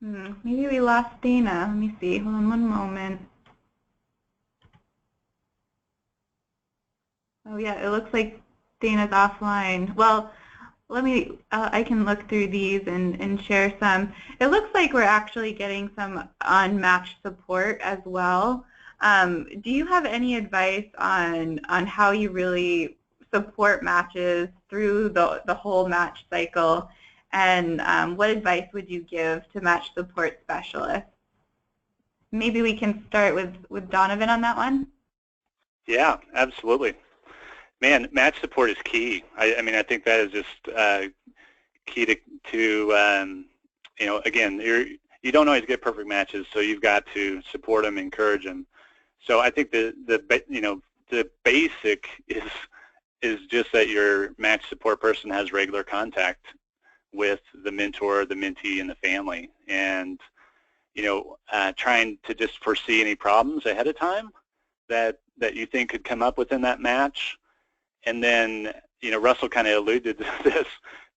[SPEAKER 1] Maybe we lost Dana. Let me see. Hold on one moment. Oh yeah, it looks like Dana's offline. Well, let me, I can look through these and share some. It looks like we're actually getting some unmatched support as well. Do you have any advice on how you really support matches through the whole match cycle? And what advice would you give to match support specialists? Maybe we can start with Donnovan on that one.
[SPEAKER 2] Yeah, absolutely. Man, match support is key. I mean, I think that is just key to you know, again, you don't always get perfect matches, so you've got to support them, encourage them. So I think you know, the basic is just that your match support person has regular contact with the mentor, the mentee, and the family, and you know, trying to just foresee any problems ahead of time that you think could come up within that match. And then, you know, Russell kind of alluded to this,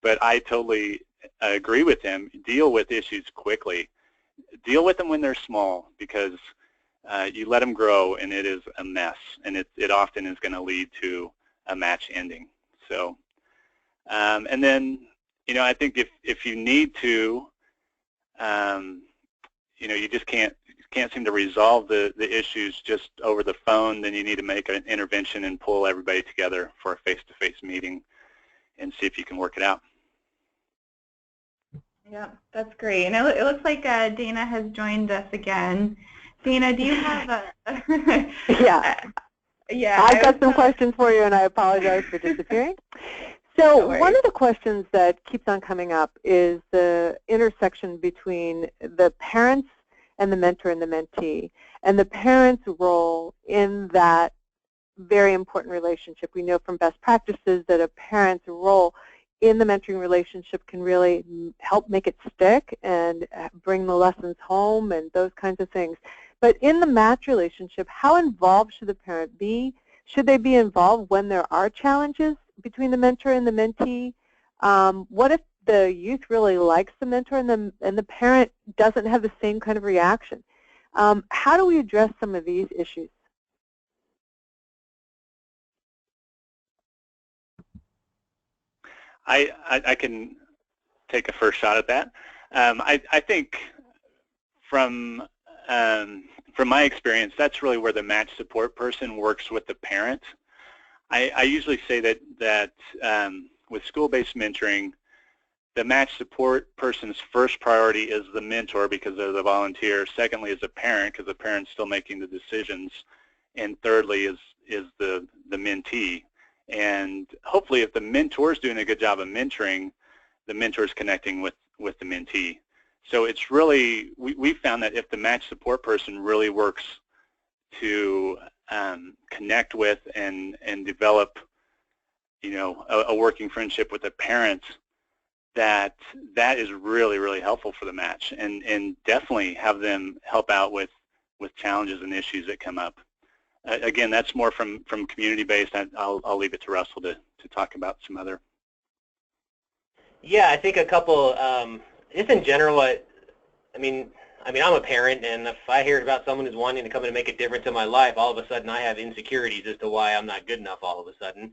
[SPEAKER 2] but I totally agree with him. Deal with issues quickly. Deal with them when they're small, because you let them grow and it is a mess, and it often is going to lead to a match ending. So, and then, you know, I think if you need to, you know, you just can't seem to resolve the issues just over the phone, then you need to make an intervention and pull everybody together for a face-to-face meeting and see if you can work it out.
[SPEAKER 1] Yeah, that's great. And it looks like Dana has joined us again. Dana, do you have a...
[SPEAKER 4] Yeah, I've got some questions for you, and I apologize for disappearing. So one of the questions that keeps on coming up is the intersection between the parents and the mentor and the mentee, and the parent's role in that very important relationship. We know from best practices that a parent's role in the mentoring relationship can really help make it stick and bring the lessons home and those kinds of things. But in the match relationship, how involved should the parent be? Should they be involved when there are challenges between the mentor and the mentee? What if the youth really likes the mentor and the parent doesn't have the same kind of reaction? How do we address some of these issues?
[SPEAKER 2] I can take a first shot at that. I think from my experience, that's really where the match support person works with the parent. I usually say that with school-based mentoring, the match support person's first priority is the mentor because they're the volunteer. Secondly is the parent because the parent's still making the decisions. And thirdly is the mentee. And hopefully if the mentor's doing a good job of mentoring, the mentor's connecting with the mentee. So it's really, we found that if the match support person really works to connect with and develop, you know, a working friendship with the parent, that is really, really helpful for the match, and definitely have them help out with challenges and issues that come up. Again, that's more from community-based. I'll leave it to Russell to talk about some other.
[SPEAKER 3] Yeah, I think a couple, just in general, I mean, I'm a parent, and if I hear about someone who's wanting to come in and make a difference in my life, all of a sudden I have insecurities as to why I'm not good enough all of a sudden.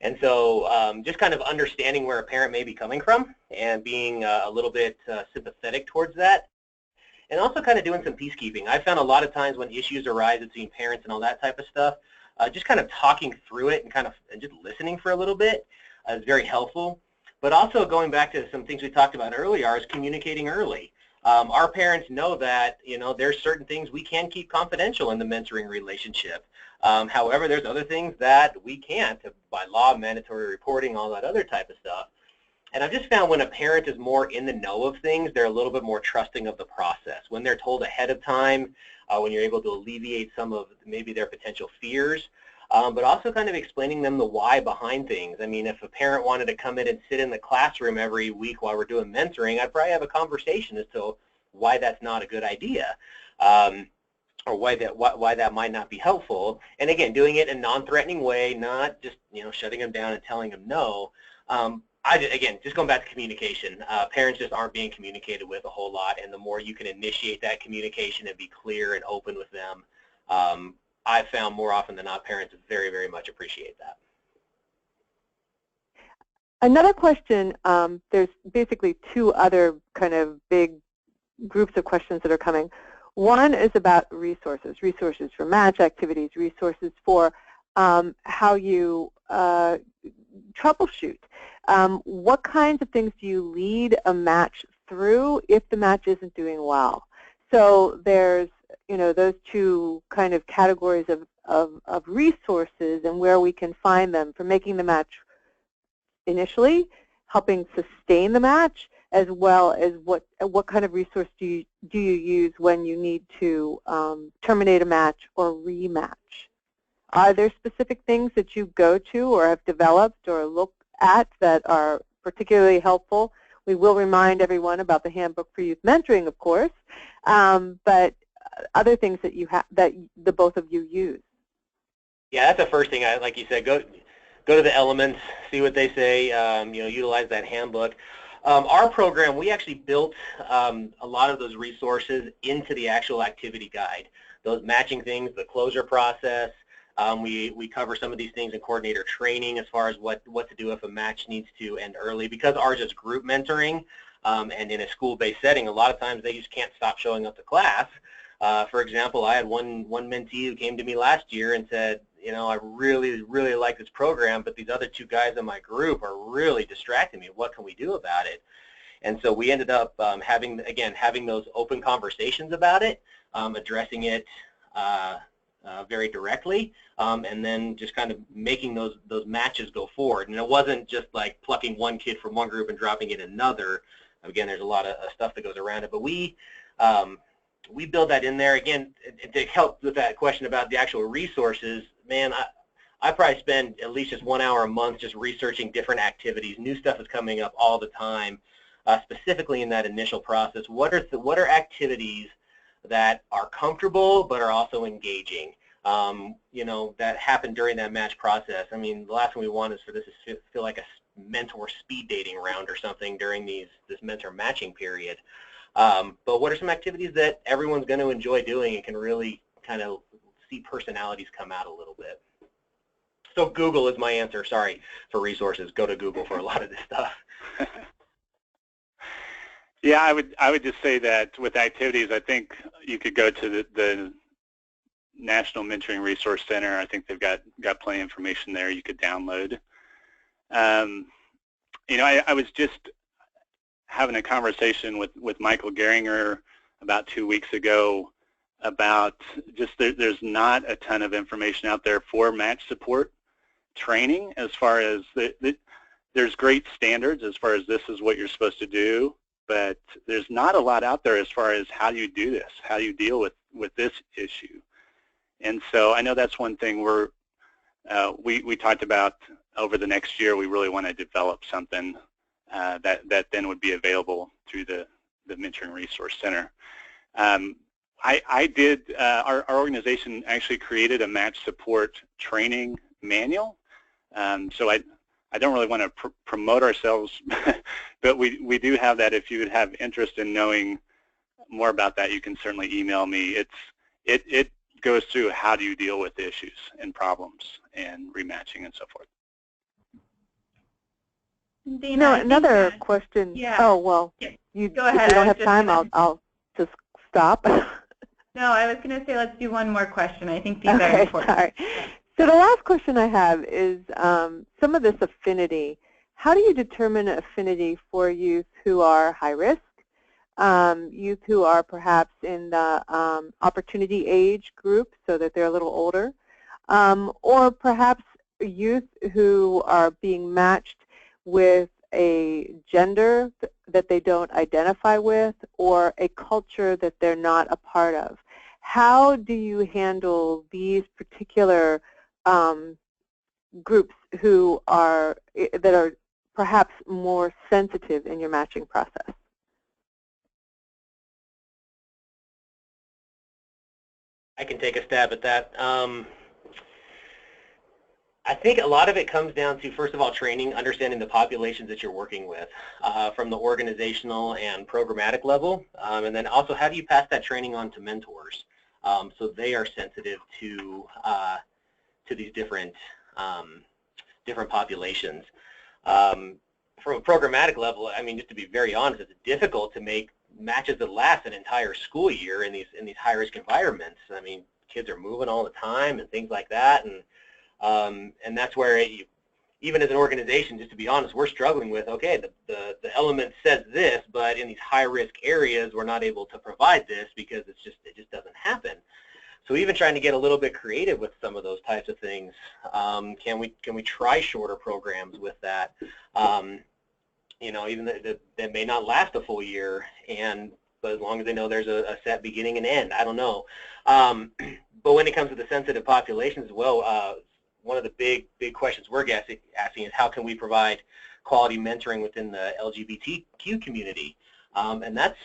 [SPEAKER 3] And so just kind of understanding where a parent may be coming from and being a little bit sympathetic towards that. And also kind of doing some peacekeeping. I found a lot of times when issues arise between parents and all that type of stuff, just kind of talking through it and just listening for a little bit is very helpful. But also going back to some things we talked about earlier is communicating early. Our parents know that, there's certain things we can keep confidential in the mentoring relationship. However, there's other things that we can't, by law, mandatory reporting, all that other type of stuff. And I've just found when a parent is more in the know of things, they're a little bit more trusting of the process. When they're told ahead of time, when you're able to alleviate some of maybe their potential fears, but also kind of explaining them the why behind things. I mean, if a parent wanted to come in and sit in the classroom every week while we're doing mentoring, I'd probably have a conversation as to why that's not a good idea, or why that might not be helpful. And again, doing it in a non-threatening way, not just shutting them down and telling them no. Again, just going back to communication, parents just aren't being communicated with a whole lot, and the more you can initiate that communication and be clear and open with them, I've found more often than not parents very, very much appreciate that.
[SPEAKER 4] Another question, there's basically two other kind of big groups of questions that are coming. One is about resources for match activities, resources for how you troubleshoot. What kinds of things do you lead a match through if the match isn't doing well? So there's those two kind of categories of resources and where we can find them for making the match initially, helping sustain the match, as well as what kind of resource do you use when you need to terminate a match or rematch? Are there specific things that you go to or have developed or look at that are particularly helpful? We will remind everyone about the Handbook for Youth Mentoring, of course, but other things that that the both of you use.
[SPEAKER 3] Yeah, that's the first thing. Like you said, go to the elements, see what they say. Utilize that handbook. Our program, we actually built a lot of those resources into the actual activity guide. Those matching things, the closure process. We cover some of these things in coordinator training as far as what to do if a match needs to end early. Because ours is group mentoring and in a school-based setting, a lot of times they just can't stop showing up to class. For example, I had one mentee who came to me last year and said, I really, really like this program, but these other two guys in my group are really distracting me. What can we do about it? And so we ended up having those open conversations about it, addressing it very directly, and then just kind of making those matches go forward. And it wasn't just like plucking one kid from one group and dropping in another. Again, there's a lot of stuff that goes around it, but we build that in there. Again, to help with that question about the actual resources, man, I probably spend at least just 1 hour a month just researching different activities. New stuff is coming up all the time, specifically in that initial process. What are activities that are comfortable but are also engaging, that happen during that match process? I mean, the last thing we want is for this to feel like a mentor speed dating round or something during this mentor matching period. But what are some activities that everyone's going to enjoy doing and can really kind of see personalities come out a little bit? So Google is my answer. Sorry for resources. Go to Google for a lot of this stuff.
[SPEAKER 2] Yeah, I would just say that with activities, I think you could go to the National Mentoring Resource Center. I think they've got plenty of information there you could download. I was just having a conversation with Michael Geringer about 2 weeks ago about just there's not a ton of information out there for match support training, as far as there's great standards as far as this is what you're supposed to do, but there's not a lot out there as far as how you do this, how you deal with this issue. And so I know that's one thing we talked about over the next year. We really want to develop something that then would be available through the Mentoring Resource Center. Our organization actually created a match support training manual. So I don't really want to promote ourselves, but we do have that. If you would have interest in knowing more about that, you can certainly email me. It goes through how do you deal with issues and problems and rematching and so forth.
[SPEAKER 1] Dana,
[SPEAKER 4] another question.
[SPEAKER 1] Yeah.
[SPEAKER 4] Oh, well,
[SPEAKER 1] you go ahead.
[SPEAKER 4] If you don't have time, I'll just stop.
[SPEAKER 1] No, I was going to say let's do one more question. I think these are important.
[SPEAKER 4] Sorry. So the last question I have is some of this affinity. how do you determine affinity for youth who are high risk, youth who are perhaps in the opportunity age group so that they're a little older, or perhaps youth who are being matched with a gender that they don't identify with or a culture that they're not a part of? How do you handle these particular groups who are perhaps more sensitive in your matching process?
[SPEAKER 3] I can take a stab at that. I think a lot of it comes down to, first of all, training, understanding the populations that you're working with from the organizational and programmatic level, and then also how do you pass that training on to mentors so they are sensitive to these different populations. From a programmatic level, I mean, just to be very honest, it's difficult to make matches that last an entire school year in these high-risk environments. I mean, kids are moving all the time and things like that, and that's where even as an organization, just to be honest, we're struggling with, okay, the element says this, but in these high-risk areas, we're not able to provide this because it just doesn't happen. So even trying to get a little bit creative with some of those types of things, can we try shorter programs with that? You know, even that may not last a full year, but as long as they know there's a set beginning and end, I don't know. But when it comes to the sensitive populations as well, one of the big questions we're asking is how can we provide quality mentoring within the LGBTQ community? And that's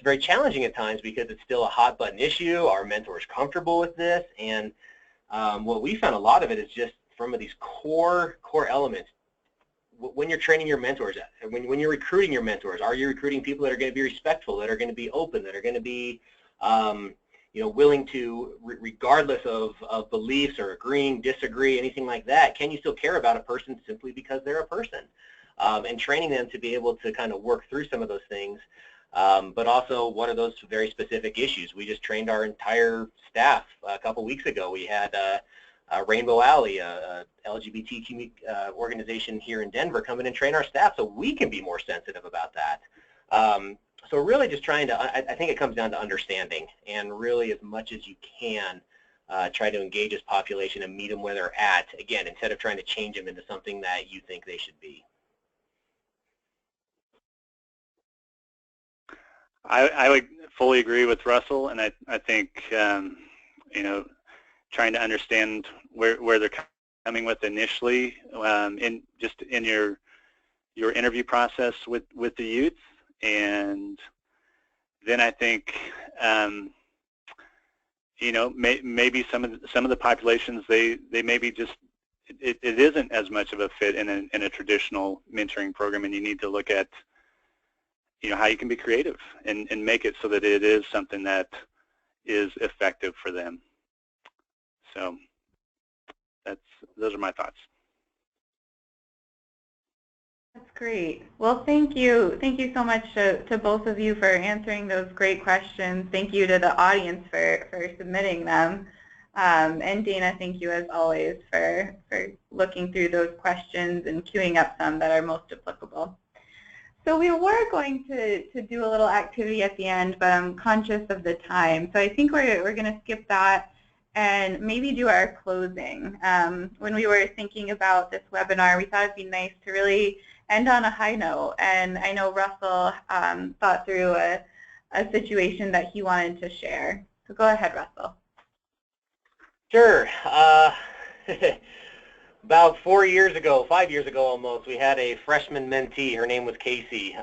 [SPEAKER 3] very challenging at times because it's still a hot button issue. Our mentors comfortable with this, and what we found a lot of it is just some of these core elements. When you're training your mentors, when you're recruiting your mentors, are you recruiting people that are going to be respectful, that are going to be open, that are going to be you know, willing to, regardless of beliefs or agreeing, disagree, anything like that, can you still care about a person simply because they're a person? And training them to be able to kind of work through some of those things, but also what are those very specific issues? We just trained our entire staff a couple weeks ago. We had Rainbow Alley, a LGBT organization here in Denver, come in and train our staff so we can be more sensitive about that. So really just trying to, I think it comes down to understanding, and really as much as you can try to engage this population and meet them where they're at, again, instead of trying to change them into something that you think they should be.
[SPEAKER 2] I would fully agree with Russell, and I think you know, trying to understand where they're coming with initially, in your interview process with the youth, and then I think you know, maybe some of the populations they maybe just it isn't as much of a fit in a traditional mentoring program, and you need to look at, you know, how you can be creative and make it so that it is something that is effective for them. So those are my thoughts.
[SPEAKER 1] That's great. Well, thank you. Thank you so much to both of you for answering those great questions. Thank you to the audience for submitting them. And Dana, thank you as always for looking through those questions and queuing up some that are most applicable. So we were going to do a little activity at the end, but I'm conscious of the time. So I think we're going to skip that and maybe do our closing. When we were thinking about this webinar, we thought it'd be nice to really end on a high note. And I know Russell thought through a situation that he wanted to share. So go ahead, Russell.
[SPEAKER 3] Sure. About 5 years ago almost, we had a freshman mentee. Her name was Casey.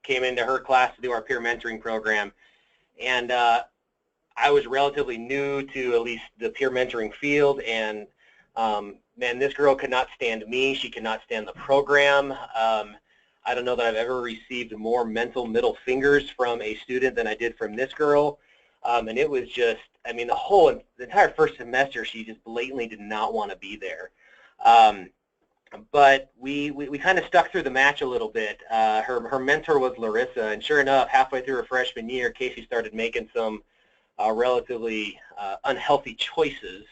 [SPEAKER 3] Came into her class to do our peer mentoring program. And I was relatively new to at least the peer mentoring field, and man, this girl could not stand me. She could not stand the program. I don't know that I've ever received more mental middle fingers from a student than I did from this girl. And it was just, I mean, the entire first semester, she just blatantly did not want to be there. But we kind of stuck through the match a little bit. Her mentor was Larissa, and sure enough, halfway through her freshman year, Casey started making some relatively unhealthy choices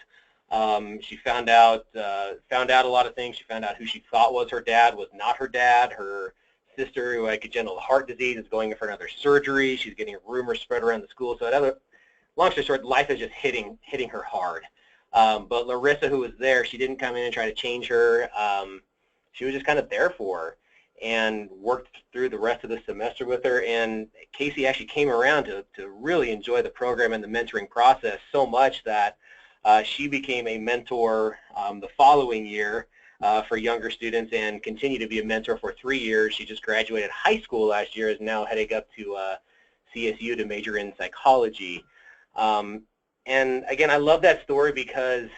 [SPEAKER 3] She found out a lot of things. She found out who she thought was her dad was not her dad. Her sister, who had congenital heart disease, is going in for another surgery. She's getting rumors spread around the school. So long story short, life is just hitting her hard. But Larissa, who was there, she didn't come in and try to change her. She was just kind of there for her and worked through the rest of the semester with her. And Casey actually came around to really enjoy the program and the mentoring process so much that she became a mentor the following year for younger students and continued to be a mentor for 3 years. She just graduated high school last year, is now heading up to CSU to major in psychology. And again, I love that story because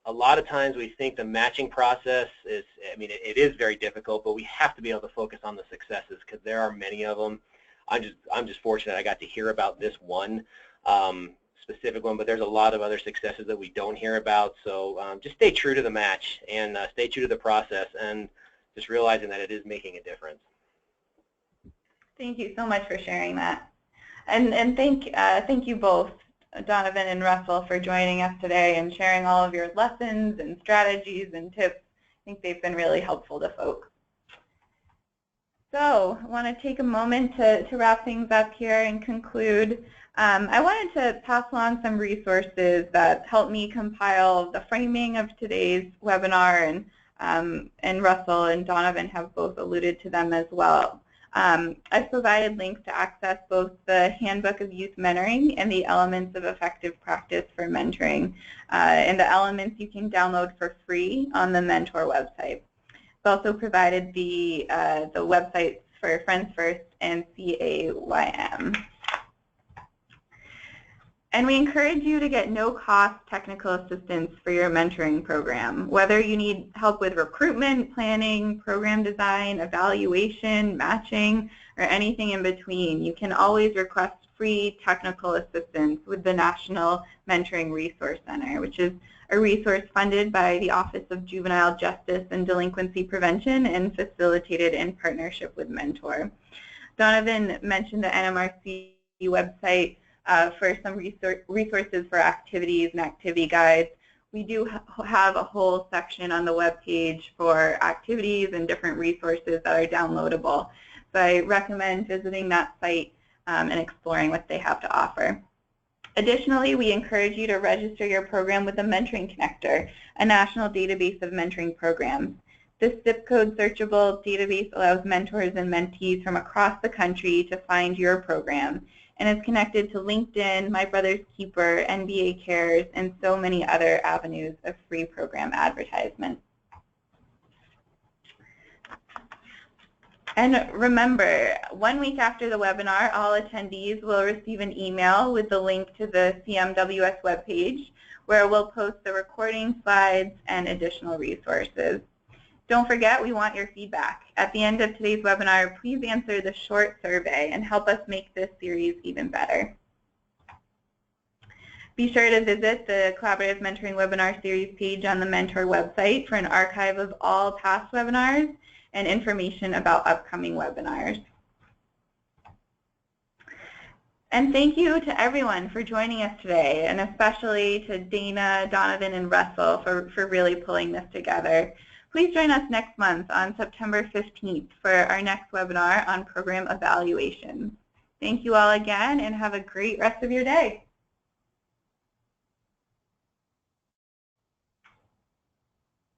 [SPEAKER 3] a lot of times we think the matching process is, I mean, it is very difficult, but we have to be able to focus on the successes because there are many of them. I'm just fortunate I got to hear about this one specific one, but there's a lot of other successes that we don't hear about. So just stay true to the match and stay true to the process, and just realizing that it is making a difference.
[SPEAKER 1] Thank you so much for sharing that, and thank you both, Donnovan and Russell, for joining us today and sharing all of your lessons and strategies and tips. I think they've been really helpful to folks. So I want to take a moment to wrap things up here and conclude. I wanted to pass along some resources that helped me compile the framing of today's webinar, and Russell and Donnovan have both alluded to them as well. I've provided links to access both the Handbook of Youth Mentoring and the Elements of Effective Practice for Mentoring. And the elements you can download for free on the Mentor website. I've also provided the websites for Friends First and CAYM. And we encourage you to get no-cost technical assistance for your mentoring program. Whether you need help with recruitment, planning, program design, evaluation, matching, or anything in between, you can always request free technical assistance with the National Mentoring Resource Center, which is a resource funded by the Office of Juvenile Justice and Delinquency Prevention and facilitated in partnership with Mentor. Donnovan mentioned the NMRC website for some resources for activities and activity guides. We do have a whole section on the webpage for activities and different resources that are downloadable. So I recommend visiting that site and exploring what they have to offer. Additionally, we encourage you to register your program with the Mentoring Connector, a national database of mentoring programs. This zip code searchable database allows mentors and mentees from across the country to find your program, and is connected to LinkedIn, My Brother's Keeper, NBA Cares, and so many other avenues of free program advertisement. And remember, 1 week after the webinar, all attendees will receive an email with the link to the CMWS webpage, where we'll post the recording, slides, and additional resources. Don't forget, we want your feedback. At the end of today's webinar, please answer the short survey and help us make this series even better. Be sure to visit the Collaborative Mentoring Webinar Series page on the Mentor website for an archive of all past webinars and information about upcoming webinars. And thank you to everyone for joining us today, and especially to Dana, Donnovan, and Russell for really pulling this together. Please join us next month on September 15th for our next webinar on program evaluation. Thank you all again, and have a great rest of your day.